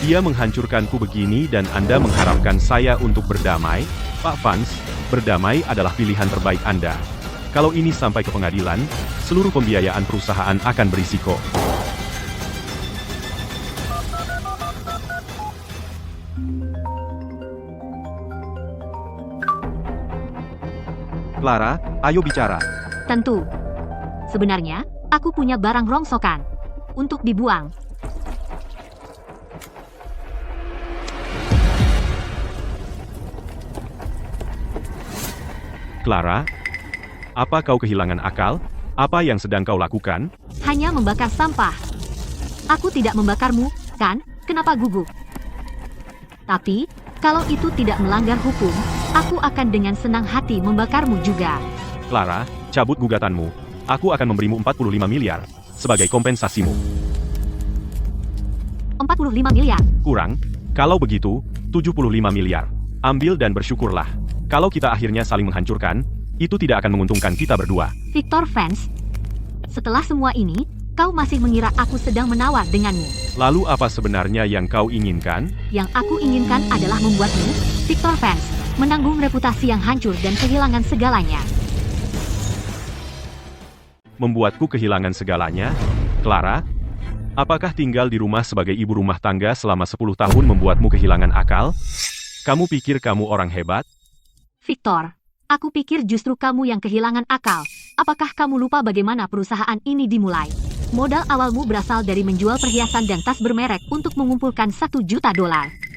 Dia menghancurkanku begini dan Anda mengharapkan saya untuk berdamai? Pak Vance, berdamai adalah pilihan terbaik Anda. Kalau ini sampai ke pengadilan, seluruh pembiayaan perusahaan akan berisiko. Clara, ayo bicara. Tentu. Sebenarnya, aku punya barang rongsokan untuk dibuang. Clara, apa kau kehilangan akal? Apa yang sedang kau lakukan? Hanya membakar sampah. Aku tidak membakarmu, kan? Kenapa gugup? Tapi, kalau itu tidak melanggar hukum, aku akan dengan senang hati membakarmu juga. Clara, cabut gugatanmu. Aku akan memberimu 45 miliar sebagai kompensasimu. 45 miliar. Kurang? Kalau begitu, 75 miliar. Ambil dan bersyukurlah. Kalau kita akhirnya saling menghancurkan, itu tidak akan menguntungkan kita berdua. Victor Vance, setelah semua ini, kau masih mengira aku sedang menawar denganmu. Lalu apa sebenarnya yang kau inginkan? Yang aku inginkan adalah membuatmu, Victor Vance, menanggung reputasi yang hancur dan kehilangan segalanya. Membuatku kehilangan segalanya? Clara? Apakah tinggal di rumah sebagai ibu rumah tangga selama 10 tahun membuatmu kehilangan akal? Kamu pikir kamu orang hebat? Victor, aku pikir justru kamu yang kehilangan akal. Apakah kamu lupa bagaimana perusahaan ini dimulai? Modal awalmu berasal dari menjual perhiasan dan tas bermerek untuk mengumpulkan $1 juta.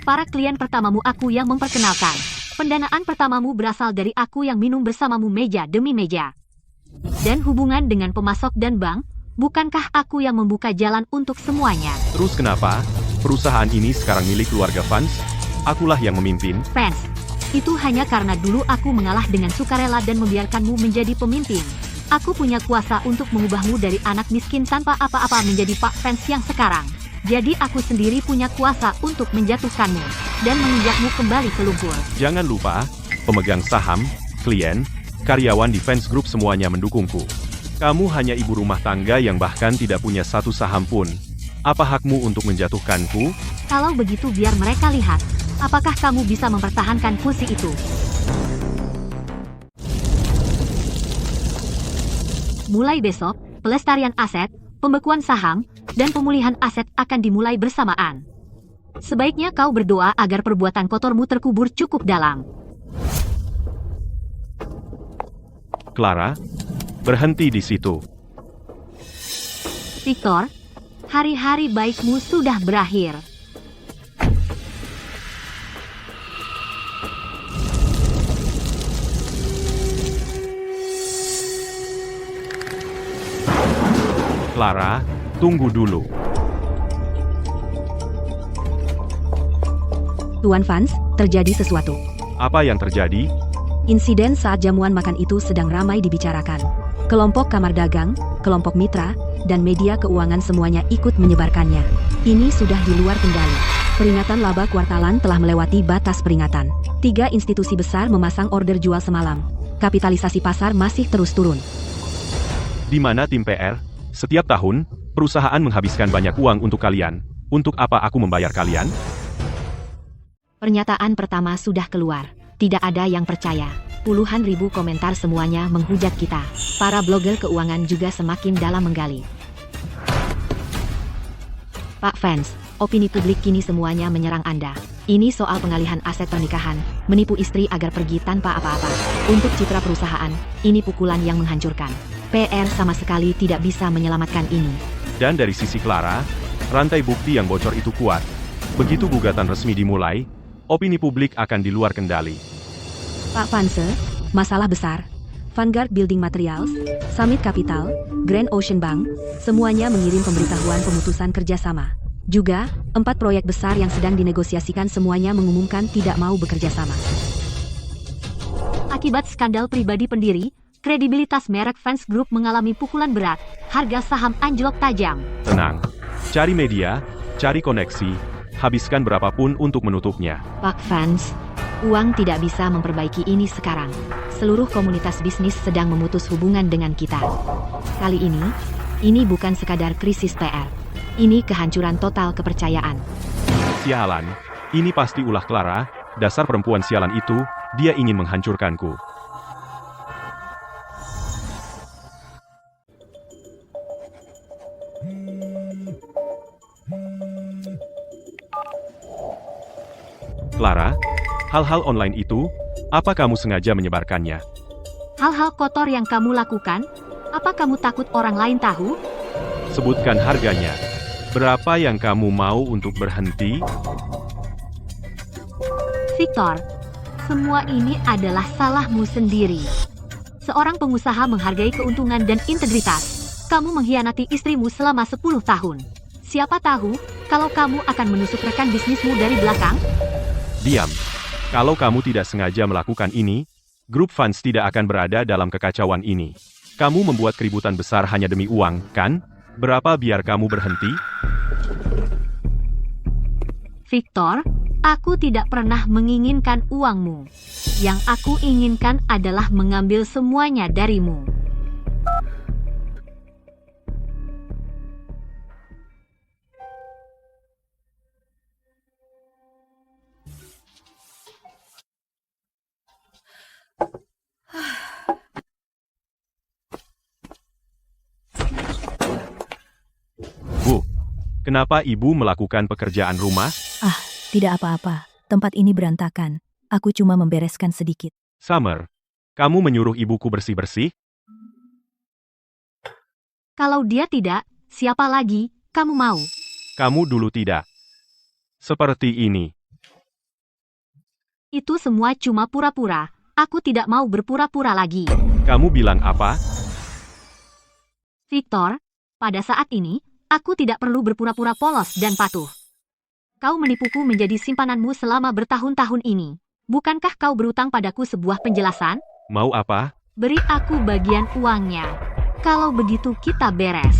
Para klien pertamamu aku yang memperkenalkan. Pendanaan pertamamu berasal dari aku yang minum bersamamu meja demi meja. Dan hubungan dengan pemasok dan bank, bukankah aku yang membuka jalan untuk semuanya? Terus kenapa? Perusahaan ini sekarang milik keluarga Vance? Akulah yang memimpin. Vance, itu hanya karena dulu aku mengalah dengan sukarela dan membiarkanmu menjadi pemimpin. Aku punya kuasa untuk mengubahmu dari anak miskin tanpa apa-apa menjadi Pak Vance yang sekarang. Jadi aku sendiri punya kuasa untuk menjatuhkanmu dan menginjakmu kembali ke lumpur. Jangan lupa, pemegang saham, klien, karyawan di Vance Group semuanya mendukungku. Kamu hanya ibu rumah tangga yang bahkan tidak punya satu saham pun. Apa hakmu untuk menjatuhkanku? Kalau begitu biar mereka lihat, apakah kamu bisa mempertahankan kursi itu. Mulai besok, pelestarian aset, pembekuan saham, dan pemulihan aset akan dimulai bersamaan. Sebaiknya kau berdoa agar perbuatan kotormu terkubur cukup dalam. Clara, berhenti di situ. Victor, hari-hari baikmu sudah berakhir. Clara, tunggu dulu. Tuan Vance, terjadi sesuatu. Apa yang terjadi? Insiden saat jamuan makan itu sedang ramai dibicarakan. Kelompok kamar dagang, kelompok mitra, dan media keuangan semuanya ikut menyebarkannya. Ini sudah di luar kendali. Peringatan laba kuartalan telah melewati batas peringatan. 3 institusi besar memasang order jual semalam. Kapitalisasi pasar masih terus turun. Di mana tim PR? Setiap tahun, perusahaan menghabiskan banyak uang untuk kalian. Untuk apa aku membayar kalian? Pernyataan pertama sudah keluar. Tidak ada yang percaya. Puluhan ribu komentar semuanya menghujat kita. Para blogger keuangan juga semakin dalam menggali. Pak Vance, opini publik kini semuanya menyerang Anda. Ini soal pengalihan aset pernikahan, menipu istri agar pergi tanpa apa-apa. Untuk citra perusahaan, ini pukulan yang menghancurkan. PR sama sekali tidak bisa menyelamatkan ini. Dan dari sisi Clara, rantai bukti yang bocor itu kuat. Begitu gugatan resmi dimulai, opini publik akan di luar kendali. Pak Vance, masalah besar. Vanguard Building Materials, Summit Capital, Grand Ocean Bank, semuanya mengirim pemberitahuan pemutusan kerjasama. Juga, 4 proyek besar yang sedang dinegosiasikan semuanya mengumumkan tidak mau bekerja sama. Akibat skandal pribadi pendiri, kredibilitas merek Vance Group mengalami pukulan berat, harga saham anjlok tajam. Tenang, cari media, cari koneksi, habiskan berapapun untuk menutupnya. Pak Vance, uang tidak bisa memperbaiki ini sekarang. Seluruh komunitas bisnis sedang memutus hubungan dengan kita. Kali ini bukan sekadar krisis PR. Ini kehancuran total kepercayaan. Sialan, ini pasti ulah Clara, dasar perempuan sialan itu, dia ingin menghancurkanku. Clara, hal-hal online itu, apa kamu sengaja menyebarkannya? Hal-hal kotor yang kamu lakukan, apa kamu takut orang lain tahu? Sebutkan harganya. Berapa yang kamu mau untuk berhenti? Victor, semua ini adalah salahmu sendiri. Seorang pengusaha menghargai keuntungan dan integritas. Kamu mengkhianati istrimu selama 10 tahun. Siapa tahu, kalau kamu akan menusuk rekan bisnismu dari belakang? Diam. Kalau kamu tidak sengaja melakukan ini, grup fans tidak akan berada dalam kekacauan ini. Kamu membuat keributan besar hanya demi uang, kan? Berapa biar kamu berhenti? Victor, aku tidak pernah menginginkan uangmu. Yang aku inginkan adalah mengambil semuanya darimu. Bu, kenapa ibu melakukan pekerjaan rumah? Ah, tidak apa-apa. Tempat ini berantakan. Aku cuma membereskan sedikit. Summer, kamu menyuruh ibuku bersih-bersih? Kalau dia tidak, siapa lagi kamu mau? Kamu dulu tidak. Seperti ini. Itu semua cuma pura-pura. Aku tidak mau berpura-pura lagi. Kamu bilang apa? Victor, pada saat ini, aku tidak perlu berpura-pura polos dan patuh. Kau menipuku menjadi simpananmu selama bertahun-tahun ini. Bukankah kau berutang padaku sebuah penjelasan? Mau apa? Beri aku bagian uangnya. Kalau begitu kita beres.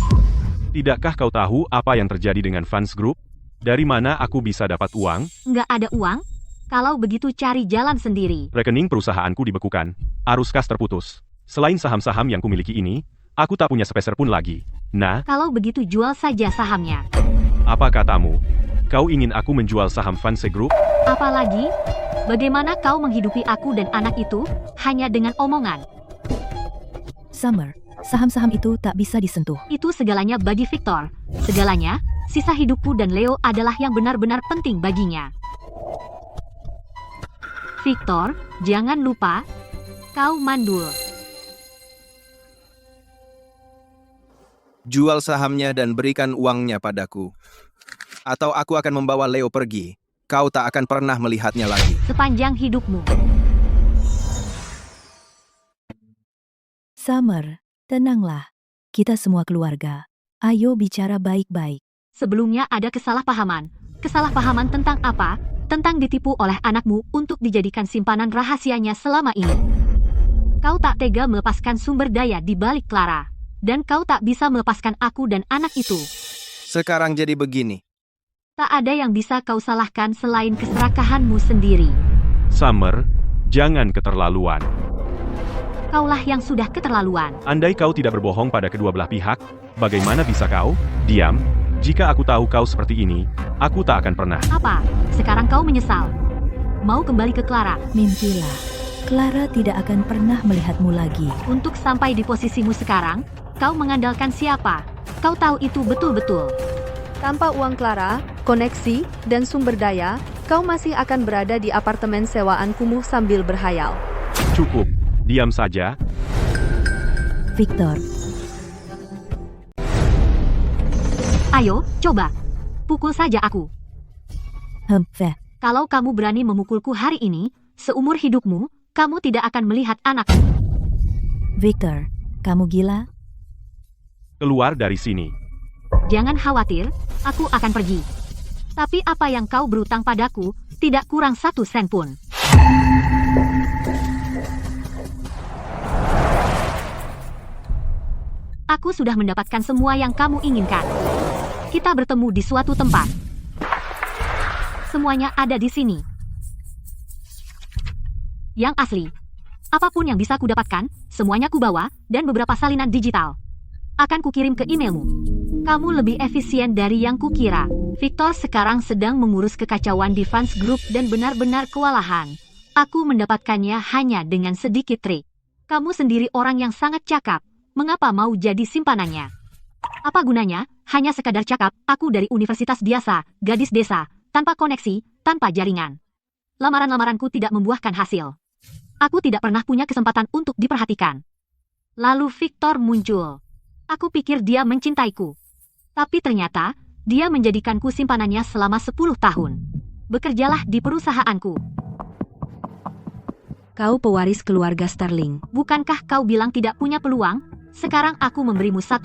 Tidakkah kau tahu apa yang terjadi dengan fans group? Dari mana aku bisa dapat uang? Nggak ada uang? Kalau begitu cari jalan sendiri. Rekening perusahaanku dibekukan. Arus kas terputus. Selain saham-saham yang kumiliki ini, aku tak punya sepeser pun lagi. Nah, Kalau begitu jual saja sahamnya. apa katamu? Kau ingin aku menjual saham Fanse Group? Apalagi? Bagaimana kau menghidupi aku dan anak itu hanya dengan omongan? Summer, saham-saham itu tak bisa disentuh. Itu segalanya bagi Victor. Segalanya, sisa hidupku dan Leo adalah yang benar-benar penting baginya. Victor, jangan lupa, kau mandul. Jual sahamnya dan berikan uangnya padaku. Atau aku akan membawa Leo pergi. Kau tak akan pernah melihatnya lagi. Sepanjang hidupmu. Summer, tenanglah. Kita semua keluarga. Ayo bicara baik-baik. Sebelumnya ada kesalahpahaman. Kesalahpahaman tentang apa? Tentang ditipu oleh anakmu untuk dijadikan simpanan rahasianya selama ini. Kau tak tega melepaskan sumber daya di balik Clara. Dan kau tak bisa melepaskan aku dan anak itu. Sekarang jadi begini. Tak ada yang bisa kau salahkan selain keserakahanmu sendiri. Summer, jangan keterlaluan. Kaulah yang sudah keterlaluan. Andai kau tidak berbohong pada kedua belah pihak, bagaimana bisa kau diam? Jika aku tahu kau seperti ini, aku tak akan pernah. Apa? Sekarang kau menyesal? Mau kembali ke Clara? Mimpilah. Clara tidak akan pernah melihatmu lagi. Untuk sampai di posisimu sekarang, kau mengandalkan siapa? Kau tahu itu betul-betul. Tanpa uang Clara, koneksi, dan sumber daya, kau masih akan berada di apartemen sewaan kumuh sambil berhayal. Cukup, diam saja. Victor, Ayo, coba. Pukul saja aku. Feh. Kalau kamu berani memukulku hari ini, seumur hidupmu, kamu tidak akan melihat anak. Victor, kamu gila? Keluar dari sini. Jangan khawatir, aku akan pergi. Tapi apa yang kau berutang padaku, tidak kurang 1 sen pun. Aku sudah mendapatkan semua yang kamu inginkan. Kita bertemu di suatu tempat. Semuanya ada di sini. Yang asli. Apapun yang bisa kudapatkan, semuanya kubawa, dan beberapa salinan digital. Akan kukirim ke emailmu. Kamu lebih efisien dari yang kukira. Victor sekarang sedang mengurus kekacauan di fans group dan benar-benar kewalahan. Aku mendapatkannya hanya dengan sedikit trik. Kamu sendiri orang yang sangat cakap. Mengapa mau jadi simpanannya? Apa gunanya? Hanya sekadar cakap, aku dari universitas biasa, gadis desa, tanpa koneksi, tanpa jaringan. Lamaran-lamaranku tidak membuahkan hasil. Aku tidak pernah punya kesempatan untuk diperhatikan. Lalu Victor muncul. Aku pikir dia mencintaiku. Tapi ternyata, dia menjadikanku simpanannya selama 10 tahun. Bekerjalah di perusahaanku. Kau pewaris keluarga Starling. Bukankah kau bilang tidak punya peluang? Sekarang aku memberimu 1,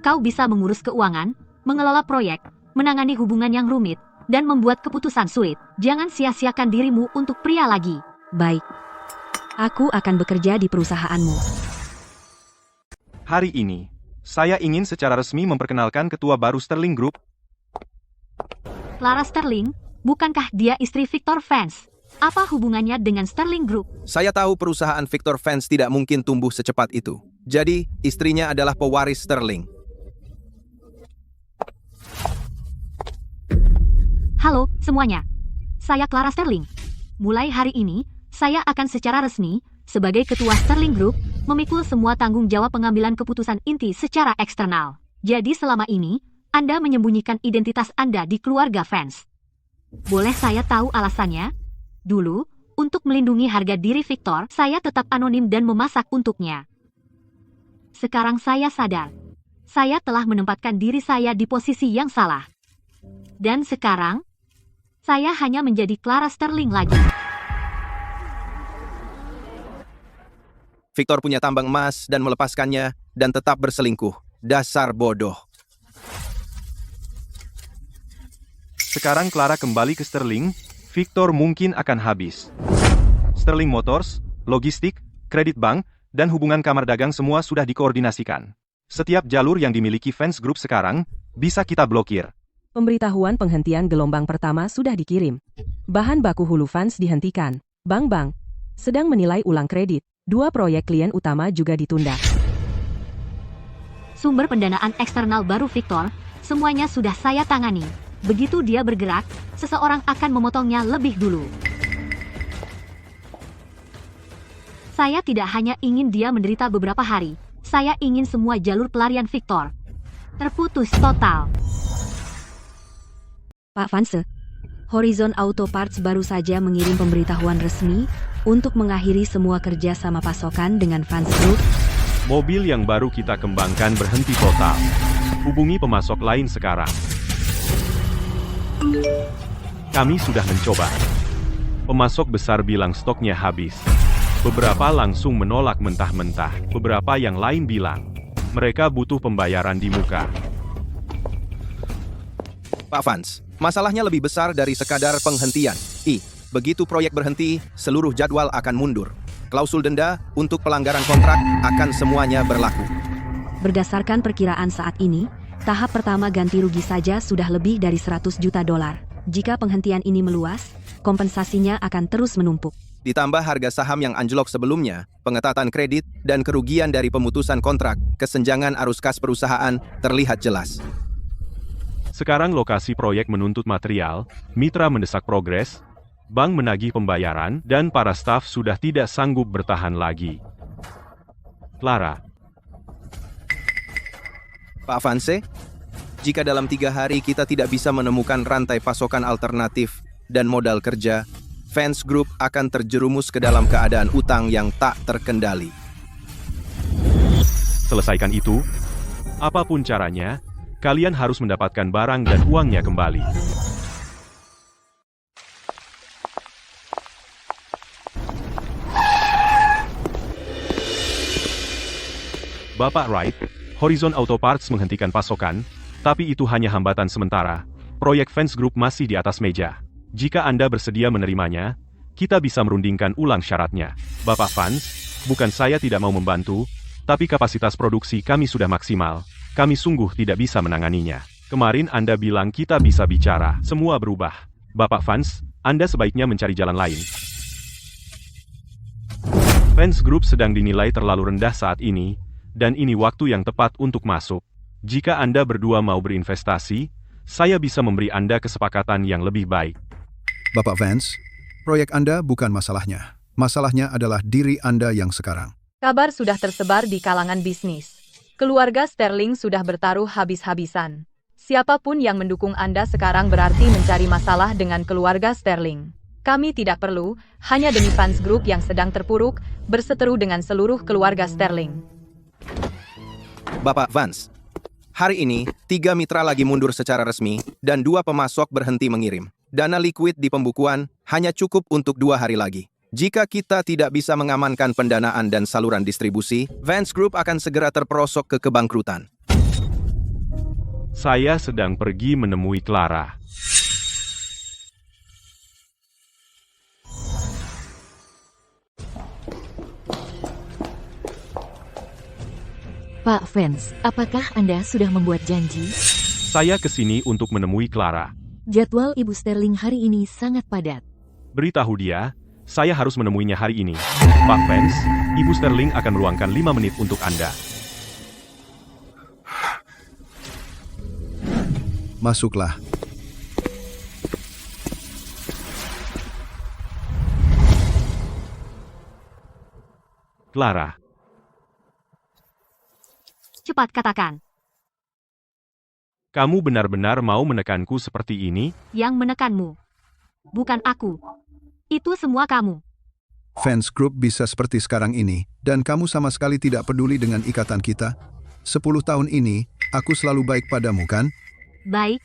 kau bisa mengurus keuangan, mengelola proyek, menangani hubungan yang rumit, dan membuat keputusan sulit. Jangan sia-siakan dirimu untuk pria lagi. Baik. Aku akan bekerja di perusahaanmu. Hari ini, saya ingin secara resmi memperkenalkan ketua baru Sterling Group. Clara Sterling, bukankah dia istri Victor Vance? Apa hubungannya dengan Sterling Group? Saya tahu perusahaan Victor Vance tidak mungkin tumbuh secepat itu. Jadi, istrinya adalah pewaris Sterling. Halo, semuanya. Saya Clara Sterling. Mulai hari ini, saya akan secara resmi, sebagai ketua Sterling Group, memikul semua tanggung jawab pengambilan keputusan inti secara eksternal. Jadi selama ini, Anda menyembunyikan identitas Anda di keluarga Vance. Boleh saya tahu alasannya? Dulu, untuk melindungi harga diri Victor, saya tetap anonim dan memasak untuknya. Sekarang saya sadar, saya telah menempatkan diri saya di posisi yang salah. Dan sekarang, saya hanya menjadi Clara Sterling lagi. Victor punya tambang emas dan melepaskannya dan tetap berselingkuh. Dasar bodoh. Sekarang Clara kembali ke Sterling, Victor mungkin akan habis. Sterling Motors, logistik, kredit bank, dan hubungan kamar dagang semua sudah dikoordinasikan. Setiap jalur yang dimiliki Vance Group sekarang, bisa kita blokir. Pemberitahuan penghentian gelombang pertama sudah dikirim. Bahan baku hulu Vance dihentikan. Bank-bank sedang menilai ulang kredit. 2 proyek klien utama juga ditunda. Sumber pendanaan eksternal baru Victor, semuanya sudah saya tangani. Begitu dia bergerak, seseorang akan memotongnya lebih dulu. Saya tidak hanya ingin dia menderita beberapa hari, saya ingin semua jalur pelarian Victor terputus total. Pak Vance, Horizon Auto Parts baru saja mengirim pemberitahuan resmi untuk mengakhiri semua kerja sama pasokan dengan Vance Group. Mobil yang baru kita kembangkan berhenti total. Hubungi pemasok lain sekarang. Kami sudah mencoba. Pemasok besar bilang stoknya habis. Beberapa langsung menolak mentah-mentah. Beberapa yang lain bilang, mereka butuh pembayaran di muka. Pak Vance, masalahnya lebih besar dari sekadar penghentian. Begitu proyek berhenti, seluruh jadwal akan mundur. Klausul denda untuk pelanggaran kontrak akan semuanya berlaku. Berdasarkan perkiraan saat ini, tahap pertama ganti rugi saja sudah lebih dari 100 juta dolar. Jika penghentian ini meluas, kompensasinya akan terus menumpuk. Ditambah harga saham yang anjlok sebelumnya, pengetatan kredit, dan kerugian dari pemutusan kontrak, kesenjangan arus kas perusahaan terlihat jelas. Sekarang lokasi proyek menuntut material, mitra mendesak progres, bank menagih pembayaran, dan para staf sudah tidak sanggup bertahan lagi. Clara. Pak Vance, jika dalam 3 hari kita tidak bisa menemukan rantai pasokan alternatif dan modal kerja, Vance Group akan terjerumus ke dalam keadaan utang yang tak terkendali. Selesaikan itu, apapun caranya, kalian harus mendapatkan barang dan uangnya kembali. Bapak Wright, Horizon Auto Parts menghentikan pasokan, tapi itu hanya hambatan sementara. Proyek Vance Group masih di atas meja. Jika Anda bersedia menerimanya, kita bisa merundingkan ulang syaratnya. Bapak Vance, bukan saya tidak mau membantu, tapi kapasitas produksi kami sudah maksimal. Kami sungguh tidak bisa menanganinya. Kemarin Anda bilang kita bisa bicara. Semua berubah. Bapak Vance, Anda sebaiknya mencari jalan lain. Vance Group sedang dinilai terlalu rendah saat ini, dan ini waktu yang tepat untuk masuk. Jika Anda berdua mau berinvestasi, saya bisa memberi Anda kesepakatan yang lebih baik. Bapak Vance, proyek Anda bukan masalahnya. Masalahnya adalah diri Anda yang sekarang. Kabar sudah tersebar di kalangan bisnis. Keluarga Sterling sudah bertaruh habis-habisan. Siapapun yang mendukung Anda sekarang berarti mencari masalah dengan keluarga Sterling. Kami tidak perlu, hanya demi Vance Group yang sedang terpuruk, berseteru dengan seluruh keluarga Sterling. Bapak Vance, hari ini 3 mitra lagi mundur secara resmi dan 2 pemasok berhenti mengirim. Dana liquid di pembukuan hanya cukup untuk 2 hari lagi. Jika kita tidak bisa mengamankan pendanaan dan saluran distribusi, Vance Group akan segera terperosok ke kebangkrutan. Saya sedang pergi menemui Clara. Pak Fans, apakah Anda sudah membuat janji? Saya kesini untuk menemui Clara. Jadwal Ibu Sterling hari ini sangat padat. Beritahu dia, saya harus menemuinya hari ini. Pak Fans, Ibu Sterling akan meluangkan 5 menit untuk Anda. Masuklah. Clara, Cepat katakan, kamu benar-benar mau menekanku seperti ini? yang menekanmu. Bukan aku. Itu semua kamu. Fans group bisa seperti sekarang ini, dan kamu sama sekali tidak peduli dengan ikatan kita? 10 tahun ini, aku selalu baik padamu, kan? Baik.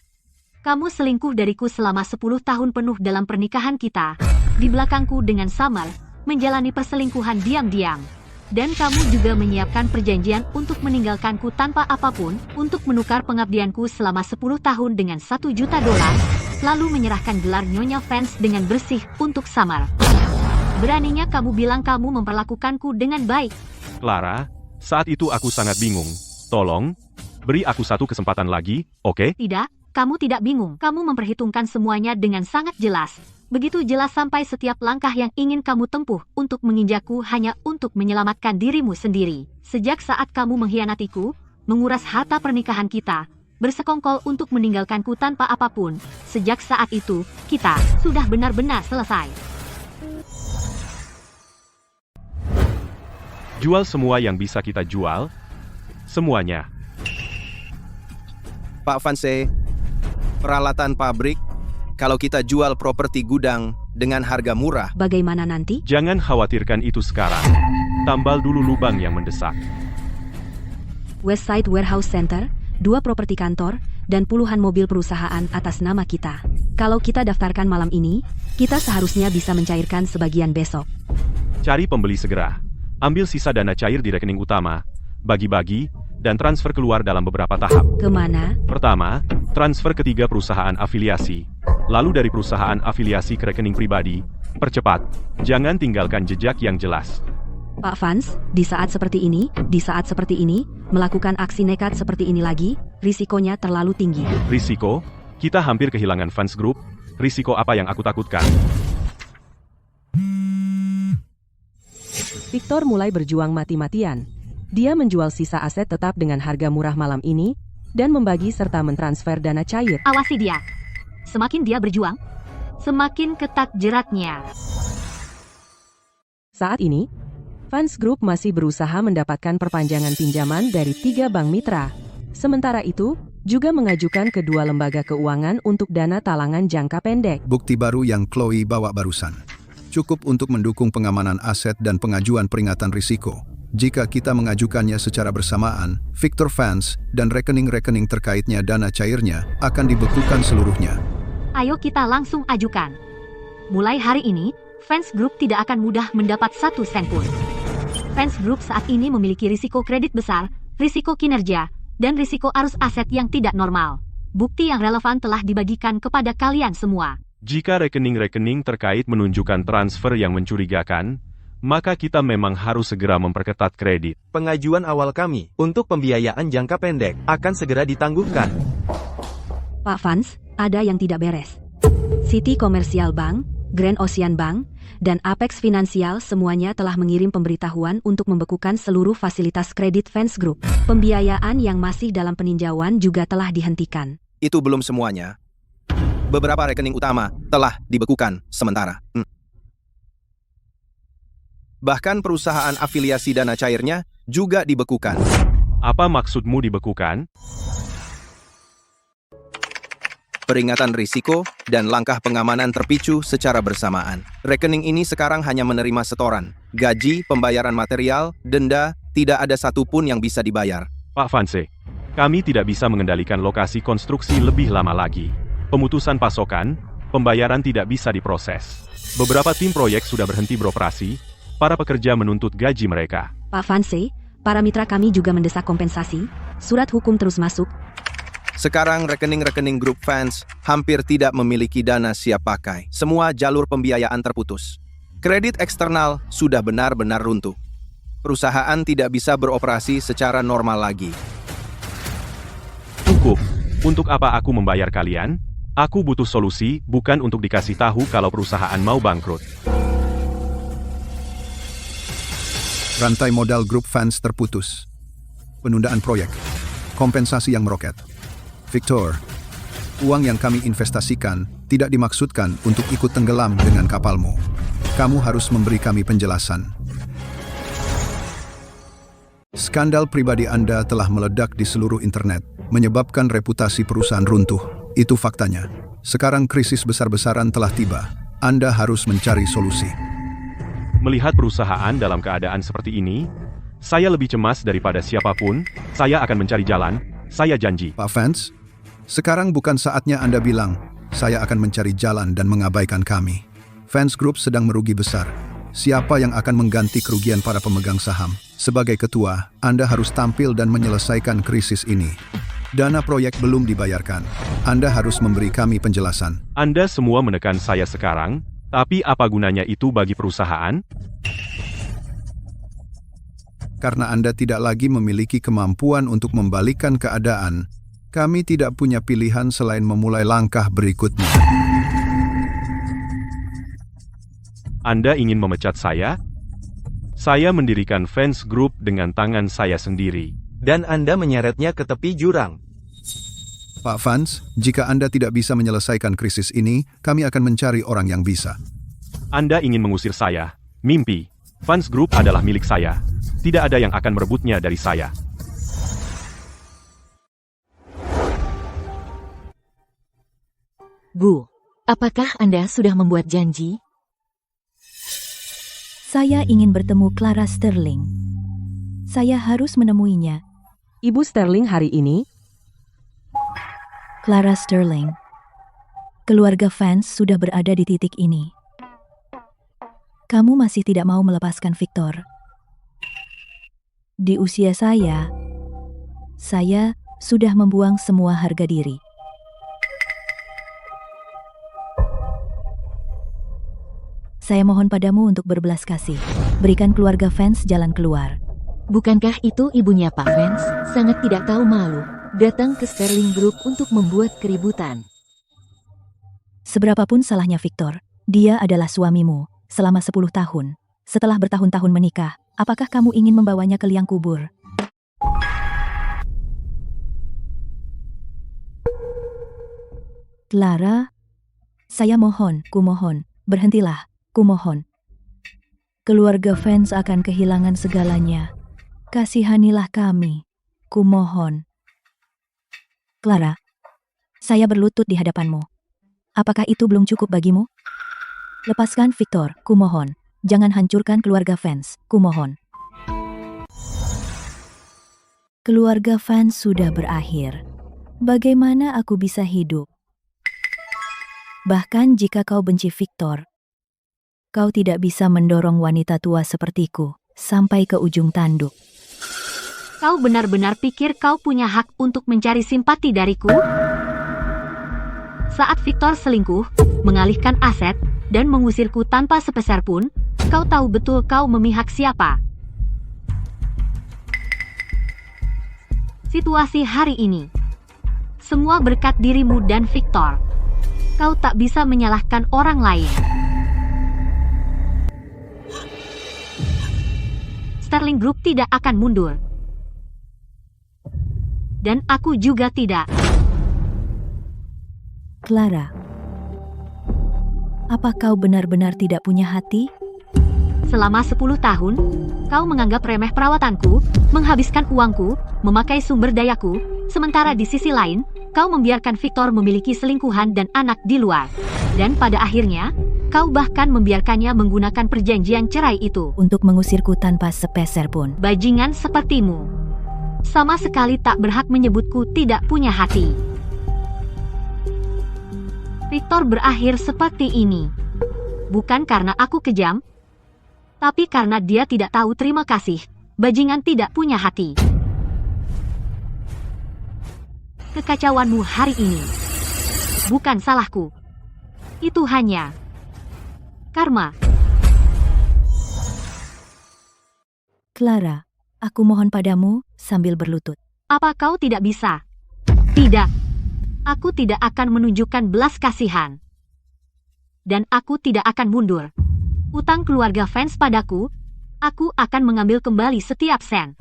Kamu selingkuh dariku selama 10 tahun penuh dalam pernikahan kita. Di belakangku dengan Summer, menjalani perselingkuhan diam-diam. Dan kamu juga menyiapkan perjanjian untuk meninggalkanku tanpa apapun, untuk menukar pengabdianku selama 10 tahun dengan $1 juta, lalu menyerahkan gelar Nyonya Fans dengan bersih untuk Summer. Beraninya kamu bilang kamu memperlakukanku dengan baik. Clara, saat itu aku sangat bingung. Tolong, beri aku satu kesempatan lagi, oke? Tidak, kamu tidak bingung. Kamu memperhitungkan semuanya dengan sangat jelas. Begitu jelas sampai setiap langkah yang ingin kamu tempuh untuk menginjakku hanya untuk menyelamatkan dirimu sendiri. Sejak saat kamu mengkhianatiku, menguras harta pernikahan kita, bersekongkol untuk meninggalkanku tanpa apapun, sejak saat itu, kita sudah benar-benar selesai. Jual semua yang bisa kita jual. Semuanya. Pak Fanse, peralatan pabrik, kalau kita jual properti gudang dengan harga murah. Bagaimana nanti? Jangan khawatirkan itu sekarang. Tambal dulu lubang yang mendesak. Westside Warehouse Center, 2 properti kantor, dan puluhan mobil perusahaan atas nama kita. Kalau kita daftarkan malam ini, kita seharusnya bisa mencairkan sebagian besok. Cari pembeli segera. Ambil sisa dana cair di rekening utama, bagi-bagi, dan transfer keluar dalam beberapa tahap. Kemana? Pertama, transfer ke 3 perusahaan afiliasi. Lalu dari perusahaan afiliasi ke rekening pribadi. Percepat. Jangan tinggalkan jejak yang jelas. Pak Fans, di saat seperti ini, melakukan aksi nekat seperti ini lagi, risikonya terlalu tinggi. Risiko? Kita hampir kehilangan fans group. Risiko apa yang aku takutkan? Victor mulai berjuang mati-matian. Dia menjual sisa aset tetap dengan harga murah malam ini, dan membagi serta mentransfer dana cair. Awasi dia. Semakin dia berjuang, semakin ketat jeratnya. Saat ini, Fans Group masih berusaha mendapatkan perpanjangan pinjaman dari 3 bank mitra. Sementara itu, juga mengajukan kedua lembaga keuangan untuk dana talangan jangka pendek. Bukti baru yang Chloe bawa barusan. Cukup untuk mendukung pengamanan aset dan pengajuan peringatan risiko. Jika kita mengajukannya secara bersamaan, Victor Fans dan rekening-rekening terkaitnya dana cairnya akan dibekukan seluruhnya. Ayo kita langsung ajukan. Mulai hari ini, Fans Group tidak akan mudah mendapat 1 sen pun. Fans Group saat ini memiliki risiko kredit besar, risiko kinerja, dan risiko arus aset yang tidak normal. Bukti yang relevan telah dibagikan kepada kalian semua. Jika rekening-rekening terkait menunjukkan transfer yang mencurigakan, maka kita memang harus segera memperketat kredit. Pengajuan awal kami untuk pembiayaan jangka pendek akan segera ditangguhkan. Pak Fans, ada yang tidak beres. City Commercial Bank, Grand Ocean Bank, dan Apex Financial semuanya telah mengirim pemberitahuan untuk membekukan seluruh fasilitas kredit Fans Group. Pembiayaan yang masih dalam peninjauan juga telah dihentikan. Itu belum semuanya. Beberapa rekening utama telah dibekukan sementara. Bahkan perusahaan afiliasi dana cairnya juga dibekukan. Apa maksudmu dibekukan? Peringatan risiko dan langkah pengamanan terpicu secara bersamaan. Rekening ini sekarang hanya menerima setoran, gaji, pembayaran material, denda, tidak ada satupun yang bisa dibayar. Pak Fanse, kami tidak bisa mengendalikan lokasi konstruksi lebih lama lagi. Pemutusan pasokan, pembayaran tidak bisa diproses. Beberapa tim proyek sudah berhenti beroperasi, para pekerja menuntut gaji mereka. Pak Fanse, para mitra kami juga mendesak kompensasi, surat hukum terus masuk. Sekarang rekening-rekening grup Fans hampir tidak memiliki dana siap pakai. Semua jalur pembiayaan terputus. Kredit eksternal sudah benar-benar runtuh. Perusahaan tidak bisa beroperasi secara normal lagi. Cukup. Untuk apa aku membayar kalian? Aku butuh solusi, bukan untuk dikasih tahu kalau perusahaan mau bangkrut. Rantai modal grup fans terputus. Penundaan proyek. Kompensasi yang meroket. Victor, uang yang kami investasikan tidak dimaksudkan untuk ikut tenggelam dengan kapalmu. Kamu harus memberi kami penjelasan. Skandal pribadi Anda telah meledak di seluruh internet, menyebabkan reputasi perusahaan runtuh. Itu faktanya. Sekarang krisis besar-besaran telah tiba. Anda harus mencari solusi. Melihat perusahaan dalam keadaan seperti ini, saya lebih cemas daripada siapapun. Saya akan mencari jalan. Saya janji. Pak Fans, sekarang bukan saatnya Anda bilang, saya akan mencari jalan dan mengabaikan kami. Fans Group sedang merugi besar. Siapa yang akan mengganti kerugian para pemegang saham? Sebagai ketua, Anda harus tampil dan menyelesaikan krisis ini. Dana proyek belum dibayarkan. Anda harus memberi kami penjelasan. Anda semua menekan saya sekarang, tapi apa gunanya itu bagi perusahaan? Karena Anda tidak lagi memiliki kemampuan untuk membalikkan keadaan, kami tidak punya pilihan selain memulai langkah berikutnya. Anda ingin memecat saya? Saya mendirikan Fans Group dengan tangan saya sendiri. Dan Anda menyeretnya ke tepi jurang. Pak Fans, jika Anda tidak bisa menyelesaikan krisis ini, kami akan mencari orang yang bisa. Anda ingin mengusir saya. Mimpi. Fans Group adalah milik saya. Tidak ada yang akan merebutnya dari saya. Bu, apakah Anda sudah membuat janji? Saya ingin bertemu Clara Sterling. Saya harus menemuinya. Ibu Sterling hari ini? Clara Sterling. Keluarga fans sudah berada di titik ini. Kamu masih tidak mau melepaskan Victor. Di usia saya sudah membuang semua harga diri. Saya mohon padamu untuk berbelas kasih. Berikan keluarga fans jalan keluar. Bukankah itu ibunya Pak Fans? Sangat tidak tahu malu. Datang ke Sterling Group untuk membuat keributan. Seberapapun salahnya Victor, dia adalah suamimu selama 10 tahun. Setelah bertahun-tahun menikah, apakah kamu ingin membawanya ke liang kubur? Clara, saya mohon, kumohon, berhentilah. Kumohon. Keluarga fans akan kehilangan segalanya. Kasihanilah kami. Kumohon. Clara, saya berlutut di hadapanmu. Apakah itu belum cukup bagimu? Lepaskan Victor, kumohon. Jangan hancurkan keluarga fans, kumohon. Keluarga fans sudah berakhir. Bagaimana aku bisa hidup? Bahkan jika kau benci Victor, kau tidak bisa mendorong wanita tua sepertiku sampai ke ujung tanduk. Kau benar-benar pikir kau punya hak untuk mencari simpati dariku? Saat Victor selingkuh, mengalihkan aset, dan mengusirku tanpa sepeser pun, kau tahu betul kau memihak siapa. Situasi hari ini, semua berkat dirimu dan Victor. Kau tak bisa menyalahkan orang lain. Sterling Group tidak akan mundur. Dan aku juga tidak. Clara, apa kau benar-benar tidak punya hati? Selama 10 tahun, kau menganggap remeh perawatanku, menghabiskan uangku, memakai sumber dayaku, sementara di sisi lain, kau membiarkan Victor memiliki selingkuhan dan anak di luar. Dan pada akhirnya, kau bahkan membiarkannya menggunakan perjanjian cerai itu untuk mengusirku tanpa sepeser pun. Bajingan sepertimu sama sekali tak berhak menyebutku tidak punya hati. Victor berakhir seperti ini bukan karena aku kejam, tapi karena dia tidak tahu terima kasih. Bajingan tidak punya hati. Kekacauanmu hari ini bukan salahku. Itu hanya karma. Clara, aku mohon padamu, sambil berlutut. Apa kau tidak bisa? Tidak. Aku tidak akan menunjukkan belas kasihan. Dan aku tidak akan mundur. Utang keluarga fans padaku, aku akan mengambil kembali setiap sen.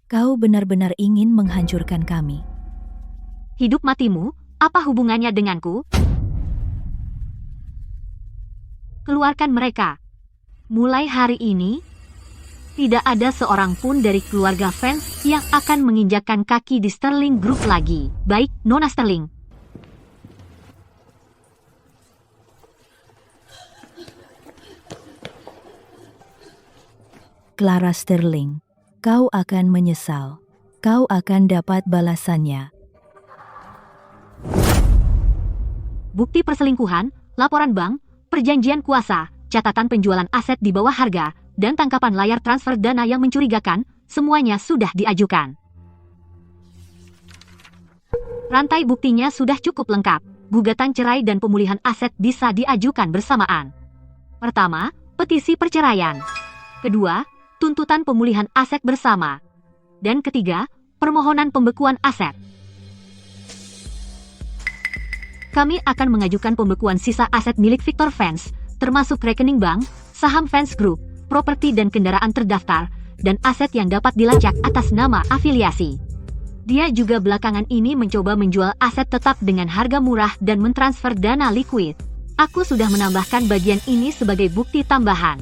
Kau benar-benar ingin menghancurkan kami. Hidup matimu, apa hubungannya denganku? Keluarkan mereka. Mulai hari ini, tidak ada seorang pun dari keluarga fans yang akan menginjakkan kaki di Sterling Group lagi. Baik, Nona Sterling. Clara Sterling, kau akan menyesal. Kau akan dapat balasannya. Bukti perselingkuhan, laporan bank, perjanjian kuasa, catatan penjualan aset di bawah harga, dan tangkapan layar transfer dana yang mencurigakan, semuanya sudah diajukan. Rantai buktinya sudah cukup lengkap. Gugatan cerai dan pemulihan aset bisa diajukan bersamaan. Pertama, petisi perceraian. Kedua, tuntutan pemulihan aset bersama. Dan ketiga, permohonan pembekuan aset. Kami akan mengajukan pembekuan sisa aset milik Victor Fans, termasuk rekening bank, saham Fans Group, properti dan kendaraan terdaftar, dan aset yang dapat dilacak atas nama afiliasi. Dia juga belakangan ini mencoba menjual aset tetap dengan harga murah dan mentransfer dana liquid. Aku sudah menambahkan bagian ini sebagai bukti tambahan.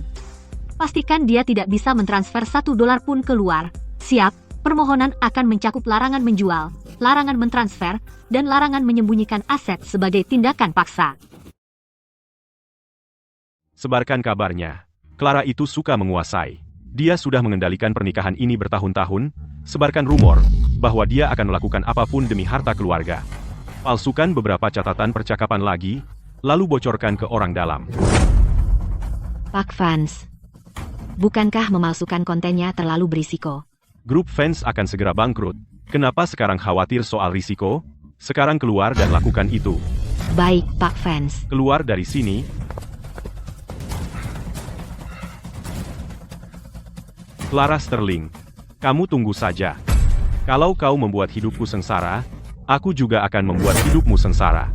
Pastikan dia tidak bisa mentransfer $1 pun keluar. Siap, permohonan akan mencakup larangan menjual, larangan mentransfer, dan larangan menyembunyikan aset sebagai tindakan paksa. Sebarkan kabarnya. Clara itu suka menguasai. Dia sudah mengendalikan pernikahan ini bertahun-tahun. Sebarkan rumor bahwa dia akan melakukan apapun demi harta keluarga. Palsukan beberapa catatan percakapan lagi, lalu bocorkan ke orang dalam. Pak Fans, bukankah memalsukan kontennya terlalu berisiko? Grup fans akan segera bangkrut. Kenapa sekarang khawatir soal risiko? Sekarang keluar dan lakukan itu. Baik, Pak Fans. Keluar dari sini. Clara Sterling, kamu tunggu saja. Kalau kau membuat hidupku sengsara, aku juga akan membuat hidupmu sengsara.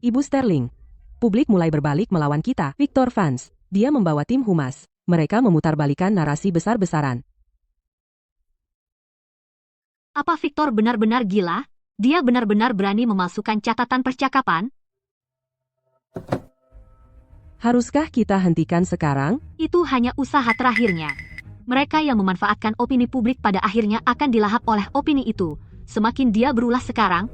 Ibu Sterling, publik mulai berbalik melawan kita. Victor Fans, dia membawa tim humas. Mereka memutarbalikkan narasi besar-besaran. Apa Victor benar-benar gila? Dia benar-benar berani memalsukan catatan percakapan? Haruskah kita hentikan sekarang? Itu hanya usaha terakhirnya. Mereka yang memanfaatkan opini publik pada akhirnya akan dilahap oleh opini itu. Semakin dia berulah sekarang,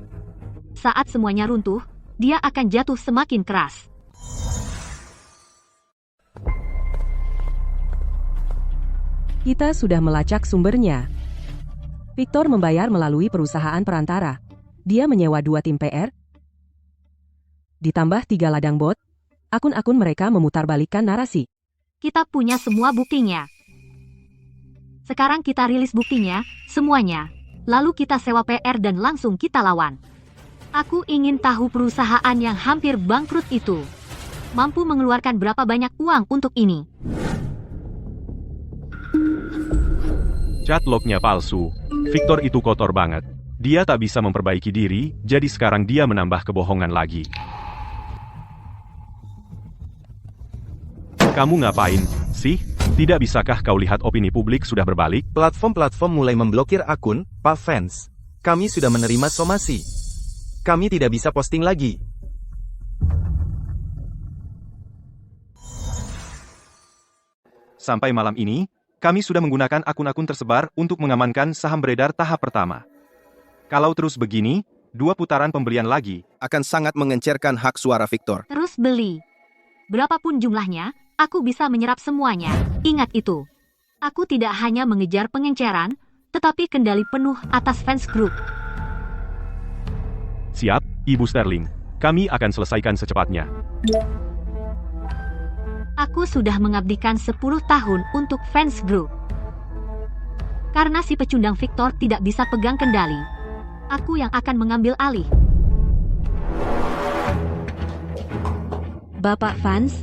saat semuanya runtuh, dia akan jatuh semakin keras. Kita sudah melacak sumbernya. Victor membayar melalui perusahaan perantara. Dia menyewa 2 tim PR, ditambah 3 ladang bot. Akun-akun mereka memutarbalikkan narasi. Kita punya semua buktinya. Sekarang kita rilis buktinya, semuanya. Lalu kita sewa PR dan langsung kita lawan. Aku ingin tahu perusahaan yang hampir bangkrut itu mampu mengeluarkan berapa banyak uang untuk ini. Chat lognya palsu. Victor itu kotor banget. Dia tak bisa memperbaiki diri, jadi sekarang dia menambah kebohongan lagi. Kamu ngapain, sih? Tidak bisakah kau lihat opini publik sudah berbalik? Platform-platform mulai memblokir akun, Pak Fans. Kami sudah menerima somasi. Kami tidak bisa posting lagi. Sampai malam ini, kami sudah menggunakan akun-akun tersebar untuk mengamankan saham beredar tahap pertama. Kalau terus begini, 2 putaran pembelian lagi akan sangat mengencerkan hak suara Victor. Terus beli. Berapapun jumlahnya, aku bisa menyerap semuanya. Ingat itu. Aku tidak hanya mengejar pengenceran, tetapi kendali penuh atas Fans Group. Siap, Ibu Sterling. Kami akan selesaikan secepatnya. Aku sudah mengabdikan 10 tahun untuk Fans Group. Karena si pecundang Victor tidak bisa pegang kendali, aku yang akan mengambil alih. Bapak Fans,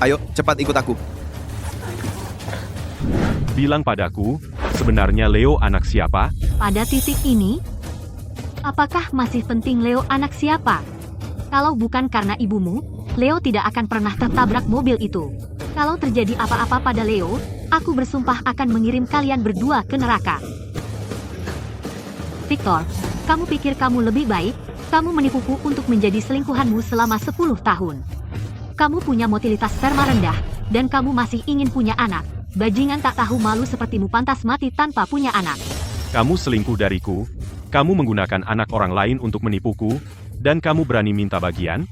Ayo, cepat ikut aku. Bilang padaku, sebenarnya Leo anak siapa? Pada titik ini, apakah masih penting Leo anak siapa? Kalau bukan karena ibumu, Leo tidak akan pernah tertabrak mobil itu. Kalau terjadi apa-apa pada Leo, aku bersumpah akan mengirim kalian berdua ke neraka. Victor, kamu pikir kamu lebih baik? Kamu menipuku untuk menjadi selingkuhanmu selama 10 tahun. Kamu punya motilitas sperma rendah, dan kamu masih ingin punya anak. Bajingan tak tahu malu sepertimu pantas mati tanpa punya anak. Kamu selingkuh dariku, kamu menggunakan anak orang lain untuk menipuku, dan kamu berani minta bagian,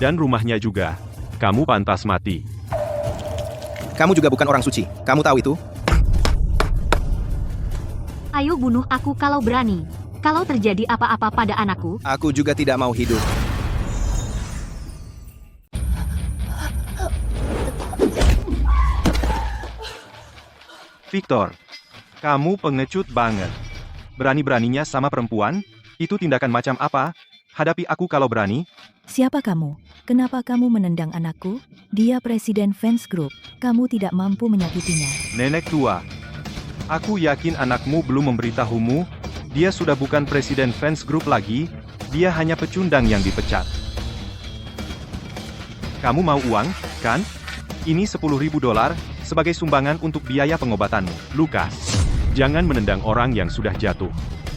dan rumahnya juga. Kamu pantas mati. Kamu juga bukan orang suci, kamu tahu itu? Ayo bunuh aku kalau berani. Kalau terjadi apa-apa pada anakku, Aku juga tidak mau hidup. Victor, kamu pengecut banget. Berani-beraninya sama perempuan? Itu tindakan macam apa? Hadapi aku kalau berani. Siapa kamu? Kenapa kamu menendang anakku? Dia presiden fans group. Kamu tidak mampu menyakitinya. Nenek tua, aku yakin anakmu belum memberitahumu. Dia sudah bukan presiden fans group lagi. Dia hanya pecundang yang dipecat. Kamu mau uang, kan? Ini $10.000 sebagai sumbangan untuk biaya pengobatanmu. Lukas, jangan menendang orang yang sudah jatuh.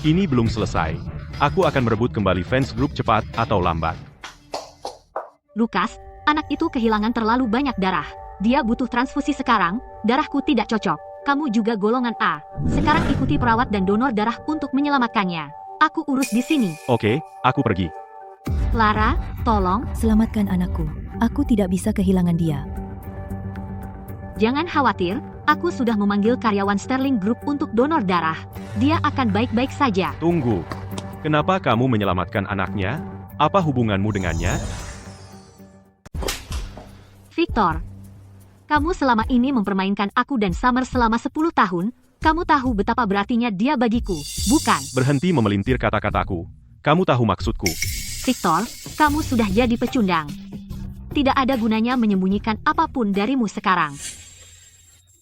Ini belum selesai. Aku akan merebut kembali fans group cepat atau lambat. Lukas, anak itu kehilangan terlalu banyak darah. Dia butuh transfusi sekarang, darahku tidak cocok. Kamu juga golongan A. Sekarang ikuti perawat dan donor darah untuk menyelamatkannya. Aku urus di sini. Oke, aku pergi. Clara, tolong. Selamatkan anakku. Aku tidak bisa kehilangan dia. Jangan khawatir, aku sudah memanggil karyawan Sterling Group untuk donor darah. Dia akan baik-baik saja. Tunggu. Kenapa kamu menyelamatkan anaknya? Apa hubunganmu dengannya? Victor, kamu selama ini mempermainkan aku dan Summer selama 10 tahun. Kamu tahu betapa berartinya dia bagiku, bukan? Berhenti memelintir kata-kataku. Kamu tahu maksudku. Victor, kamu sudah jadi pecundang. Tidak ada gunanya menyembunyikan apapun darimu sekarang.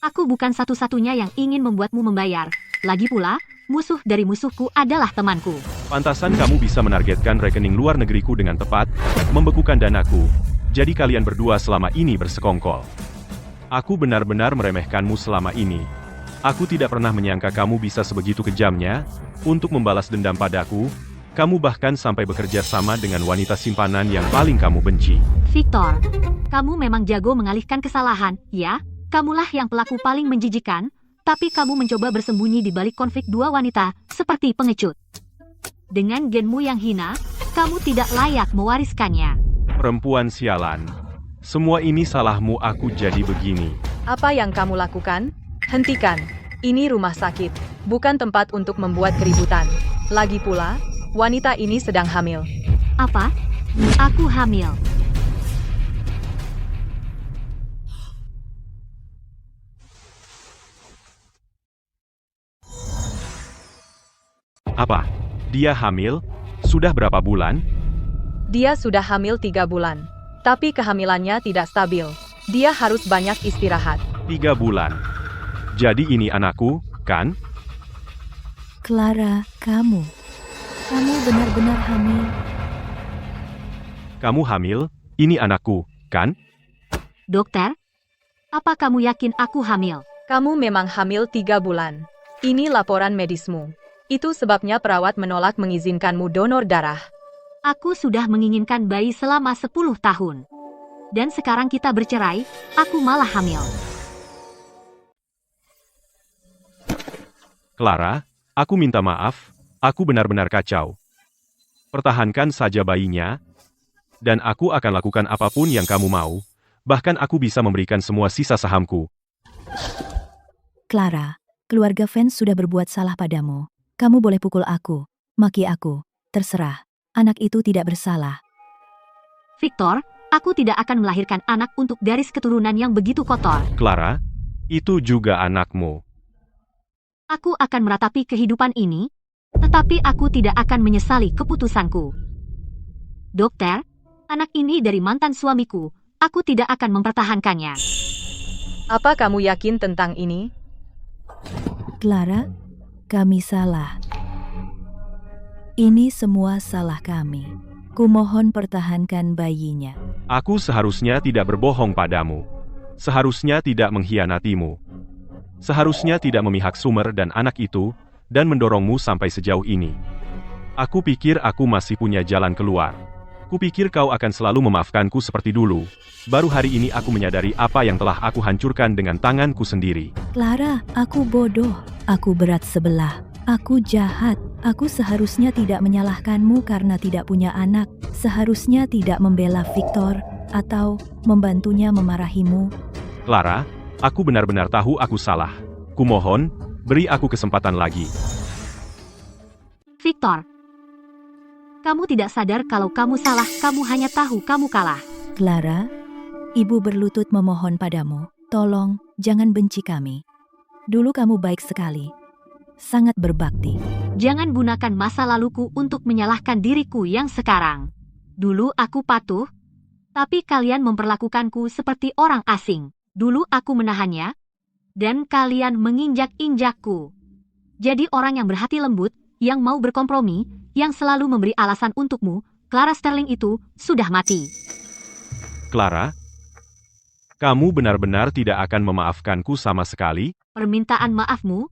Aku bukan satu-satunya yang ingin membuatmu membayar. Lagi pula, musuh dari musuhku adalah temanku. Pantasan kamu bisa menargetkan rekening luar negeriku dengan tepat, membekukan danaku. Jadi kalian berdua selama ini bersekongkol. Aku benar-benar meremehkanmu selama ini. Aku tidak pernah menyangka kamu bisa sebegitu kejamnya untuk membalas dendam padaku. Kamu bahkan sampai bekerja sama dengan wanita simpanan yang paling kamu benci. Victor, kamu memang jago mengalihkan kesalahan, ya? Kamulah yang pelaku paling menjijikan, tapi kamu mencoba bersembunyi di balik konflik dua wanita, seperti pengecut. Dengan genmu yang hina, kamu tidak layak mewariskannya. Perempuan sialan. Semua ini salahmu, aku jadi begini. Apa yang kamu lakukan? Hentikan. Ini rumah sakit, bukan tempat untuk membuat keributan. Lagi pula, wanita ini sedang hamil. Apa? Aku hamil. Apa? Dia hamil? Sudah berapa bulan? Dia sudah hamil 3 bulan. Tapi kehamilannya tidak stabil. Dia harus banyak istirahat. 3 bulan. Jadi ini anakku, kan? Clara, kamu benar-benar hamil. Kamu hamil? Ini anakku, kan? Dokter, apa kamu yakin aku hamil? Kamu memang hamil 3 bulan. Ini laporan medismu. Itu sebabnya perawat menolak mengizinkanmu donor darah. Aku sudah menginginkan bayi selama 10 tahun. Dan sekarang kita bercerai, aku malah hamil. Clara, aku minta maaf, aku benar-benar kacau. Pertahankan saja bayinya, dan aku akan lakukan apapun yang kamu mau, bahkan aku bisa memberikan semua sisa sahamku. Clara, keluarga fans sudah berbuat salah padamu. Kamu boleh pukul aku, maki aku, terserah. Anak itu tidak bersalah. Victor, aku tidak akan melahirkan anak untuk garis keturunan yang begitu kotor. Clara, itu juga anakmu. Aku akan meratapi kehidupan ini, tetapi aku tidak akan menyesali keputusanku. Dokter, anak ini dari mantan suamiku. aku tidak akan mempertahankannya. Apa kamu yakin tentang ini? Clara, kami salah. Ini semua salah kami. Kumohon pertahankan bayinya. Aku seharusnya tidak berbohong padamu. Seharusnya tidak mengkhianatimu. Seharusnya tidak memihak Sumer dan anak itu, dan mendorongmu sampai sejauh ini. Aku pikir aku masih punya jalan keluar. Kupikir kau akan selalu memaafkanku seperti dulu. Baru hari ini aku menyadari apa yang telah aku hancurkan dengan tanganku sendiri. Clara, aku bodoh. Aku berat sebelah. Aku jahat. Aku seharusnya tidak menyalahkanmu karena tidak punya anak. Seharusnya tidak membela Victor, atau membantunya memarahimu. Clara, aku benar-benar tahu aku salah. Kumohon, beri aku kesempatan lagi. Victor, kamu tidak sadar kalau kamu salah, kamu hanya tahu kamu kalah. Clara, ibu berlutut memohon padamu, tolong, jangan benci kami. Dulu kamu baik sekali. Sangat berbakti. Jangan gunakan masa laluku untuk menyalahkan diriku yang sekarang. Dulu aku patuh, tapi kalian memperlakukanku seperti orang asing. Dulu aku menahannya, dan kalian menginjak-injakku. Jadi orang yang berhati lembut, yang mau berkompromi, yang selalu memberi alasan untukmu, Clara Sterling itu sudah mati. Clara, kamu benar-benar tidak akan memaafkanku sama sekali? Permintaan maafmu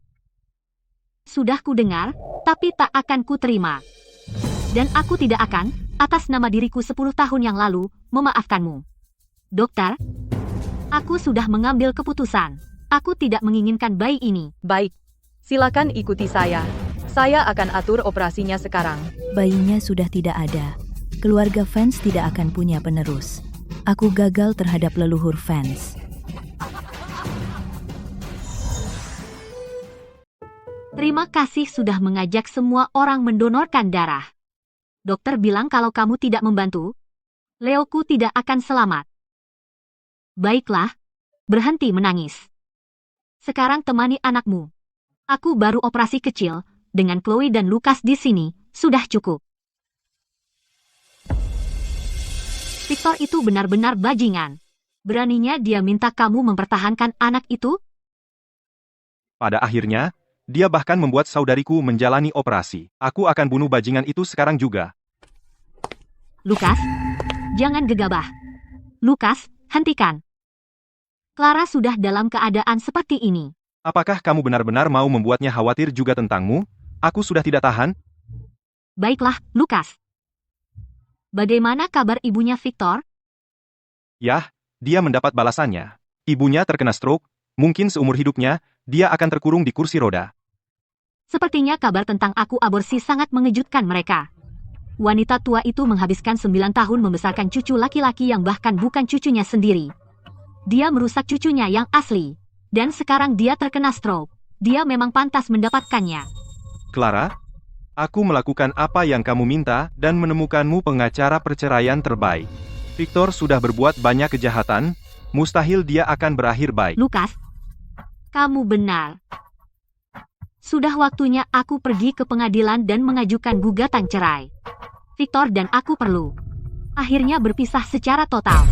sudah kudengar, tapi tak akan kuterima. Dan aku tidak akan, atas nama diriku 10 tahun yang lalu, memaafkanmu. Dokter, aku sudah mengambil keputusan. Aku tidak menginginkan bayi ini. Baik, silakan ikuti saya. Saya akan atur operasinya sekarang. Bayinya sudah tidak ada. Keluarga Vance tidak akan punya penerus. Aku gagal terhadap leluhur Vance. Terima kasih sudah mengajak semua orang mendonorkan darah. Dokter bilang kalau kamu tidak membantu, Leoku tidak akan selamat. Baiklah, berhenti menangis. Sekarang temani anakmu. Aku baru operasi kecil, dengan Chloe dan Lucas di sini, sudah cukup. Victor itu benar-benar bajingan. Beraninya dia minta kamu mempertahankan anak itu? Pada akhirnya, dia bahkan membuat saudariku menjalani operasi. Aku akan bunuh bajingan itu sekarang juga. Lucas, jangan gegabah. Lucas, hentikan. Clara sudah dalam keadaan seperti ini. Apakah kamu benar-benar mau membuatnya khawatir juga tentangmu? Aku sudah tidak tahan. Baiklah, Lucas. Bagaimana kabar ibunya Victor? Yah, dia mendapat balasannya. Ibunya terkena stroke, mungkin seumur hidupnya, dia akan terkurung di kursi roda. Sepertinya kabar tentang aku aborsi sangat mengejutkan mereka. Wanita tua itu menghabiskan 9 tahun membesarkan cucu laki-laki yang bahkan bukan cucunya sendiri. Dia merusak cucunya yang asli. Dan sekarang dia terkena stroke. Dia memang pantas mendapatkannya. Clara, aku melakukan apa yang kamu minta dan menemukanmu pengacara perceraian terbaik. Victor sudah berbuat banyak kejahatan, mustahil dia akan berakhir baik. Lucas, kamu benar. Sudah waktunya aku pergi ke pengadilan dan mengajukan gugatan cerai. Victor dan aku perlu akhirnya berpisah secara total.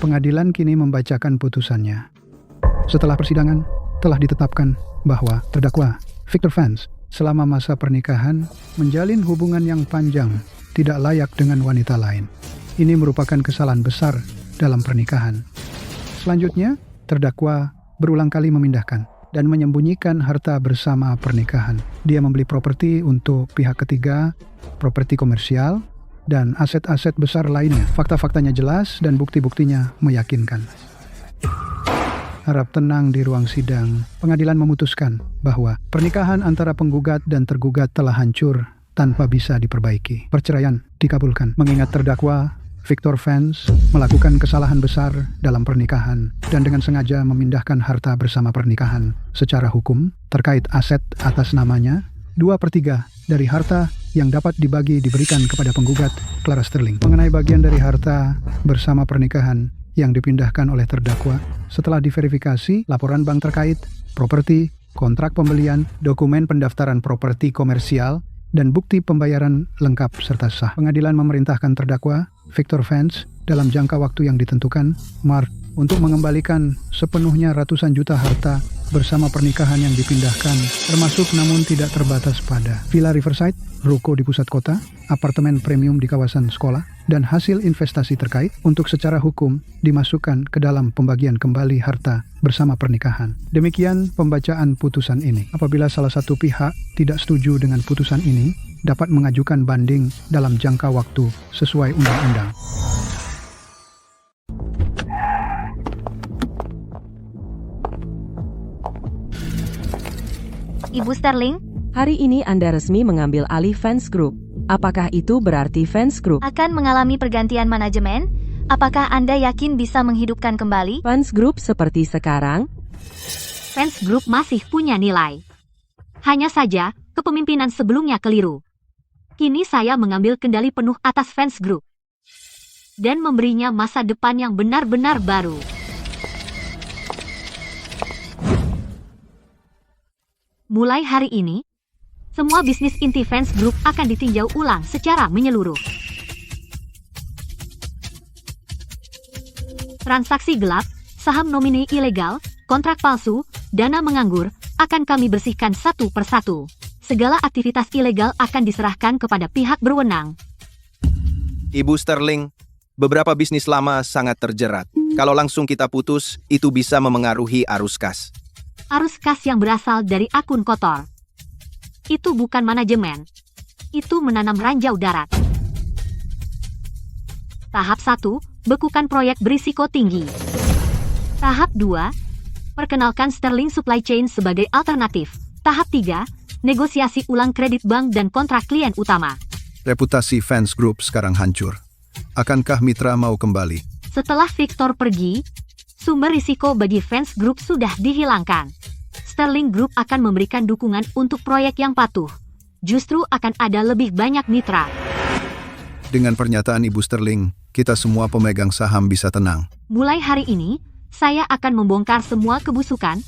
Pengadilan kini membacakan putusannya. Setelah persidangan, telah ditetapkan bahwa terdakwa Victor Vance selama masa pernikahan menjalin hubungan yang panjang tidak layak dengan wanita lain. Ini merupakan kesalahan besar dalam pernikahan. Selanjutnya, terdakwa berulang kali memindahkan dan menyembunyikan harta bersama pernikahan. Dia membeli properti untuk pihak ketiga, properti komersial, dan aset-aset besar lainnya. Fakta-faktanya jelas dan bukti-buktinya meyakinkan. Harap tenang di ruang sidang. Pengadilan memutuskan bahwa pernikahan antara penggugat dan tergugat telah hancur tanpa bisa diperbaiki. Perceraian dikabulkan, mengingat terdakwa Victor Vance melakukan kesalahan besar dalam pernikahan dan dengan sengaja memindahkan harta bersama pernikahan. Secara hukum, terkait aset atas namanya, 2/3 dari harta yang dapat dibagi diberikan kepada penggugat Clara Sterling. Mengenai bagian dari harta bersama pernikahan yang dipindahkan oleh terdakwa setelah diverifikasi laporan bank terkait, properti, kontrak pembelian, dokumen pendaftaran properti komersial, dan bukti pembayaran lengkap serta sah. Pengadilan memerintahkan terdakwa, Victor Vance, dalam jangka waktu yang ditentukan, Maret, untuk mengembalikan sepenuhnya ratusan juta harta bersama pernikahan yang dipindahkan, termasuk namun tidak terbatas pada Villa Riverside, ruko di pusat kota, apartemen premium di kawasan sekolah, dan hasil investasi terkait untuk secara hukum dimasukkan ke dalam pembagian kembali harta bersama pernikahan. Demikian pembacaan putusan ini. Apabila salah satu pihak tidak setuju dengan putusan ini, dapat mengajukan banding dalam jangka waktu sesuai undang-undang. Ibu Sterling, hari ini Anda resmi mengambil alih Vance Group. Apakah itu berarti Vance Group akan mengalami pergantian manajemen? Apakah Anda yakin bisa menghidupkan kembali Vance Group seperti sekarang? Vance Group masih punya nilai. Hanya saja, kepemimpinan sebelumnya keliru. Kini saya mengambil kendali penuh atas Vance Group dan memberinya masa depan yang benar-benar baru. Mulai hari ini, semua bisnis inti Vance Group akan ditinjau ulang secara menyeluruh. Transaksi gelap, saham nomine ilegal, kontrak palsu, dana menganggur, akan kami bersihkan satu persatu. Segala aktivitas ilegal akan diserahkan kepada pihak berwenang. Ibu Sterling, beberapa bisnis lama sangat terjerat. Kalau langsung kita putus, itu bisa memengaruhi arus kas. Arus kas yang berasal dari akun kotor. Itu bukan manajemen. Itu menanam ranjau darat. Tahap 1, bekukan proyek berisiko tinggi. Tahap 2, perkenalkan Sterling Supply Chain sebagai alternatif. Tahap 3, negosiasi ulang kredit bank dan kontrak klien utama. Reputasi Vance Group sekarang hancur. Akankah mitra mau kembali? Setelah Victor pergi, sumber risiko bagi Vance Group sudah dihilangkan. Sterling Group akan memberikan dukungan untuk proyek yang patuh. Justru akan ada lebih banyak mitra. Dengan pernyataan Ibu Sterling, kita semua pemegang saham bisa tenang. Mulai hari ini, saya akan membongkar semua kebusukan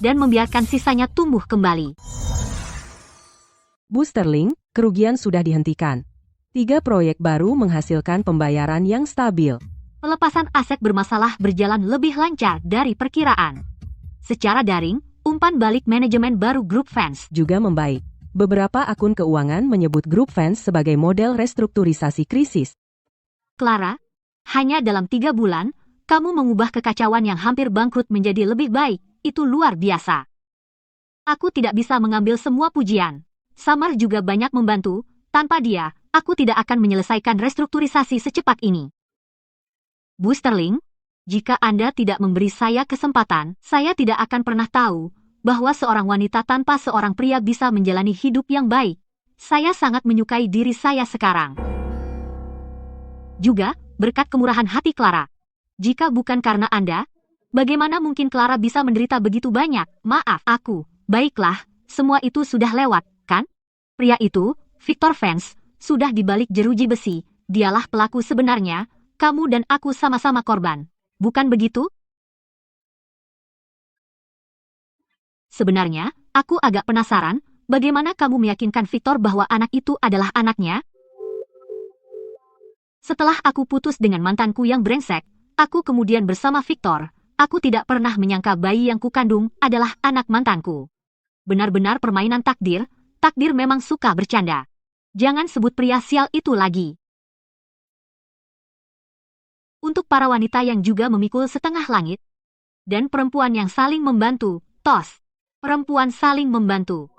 dan membiarkan sisanya tumbuh kembali. Bu Sterling, kerugian sudah dihentikan. 3 proyek baru menghasilkan pembayaran yang stabil. Pelepasan aset bermasalah berjalan lebih lancar dari perkiraan. Secara daring, umpan balik manajemen baru grup Vance juga membaik. Beberapa akun keuangan menyebut grup Vance sebagai model restrukturisasi krisis. Clara, hanya dalam 3 bulan, kamu mengubah kekacauan yang hampir bangkrut menjadi lebih baik. Itu luar biasa. Aku tidak bisa mengambil semua pujian. Samar juga banyak membantu. Tanpa dia, aku tidak akan menyelesaikan restrukturisasi secepat ini. Bu Sterling, jika Anda tidak memberi saya kesempatan, saya tidak akan pernah tahu bahwa seorang wanita tanpa seorang pria bisa menjalani hidup yang baik. Saya sangat menyukai diri saya sekarang. Juga, berkat kemurahan hati Clara. Jika bukan karena Anda, bagaimana mungkin Clara bisa menderita begitu banyak? Maaf, aku. Baiklah, semua itu sudah lewat, kan? Pria itu, Victor Vance, sudah dibalik jeruji besi. Dialah pelaku sebenarnya. Kamu dan aku sama-sama korban. Bukan begitu? Sebenarnya, aku agak penasaran, bagaimana kamu meyakinkan Victor bahwa anak itu adalah anaknya? Setelah aku putus dengan mantanku yang brengsek, aku kemudian bersama Victor. Aku tidak pernah menyangka bayi yang kukandung adalah anak mantanku. Benar-benar permainan takdir, takdir memang suka bercanda. Jangan sebut pria sial itu lagi. Untuk para wanita yang juga memikul setengah langit, dan perempuan yang saling membantu, tos. Perempuan saling membantu.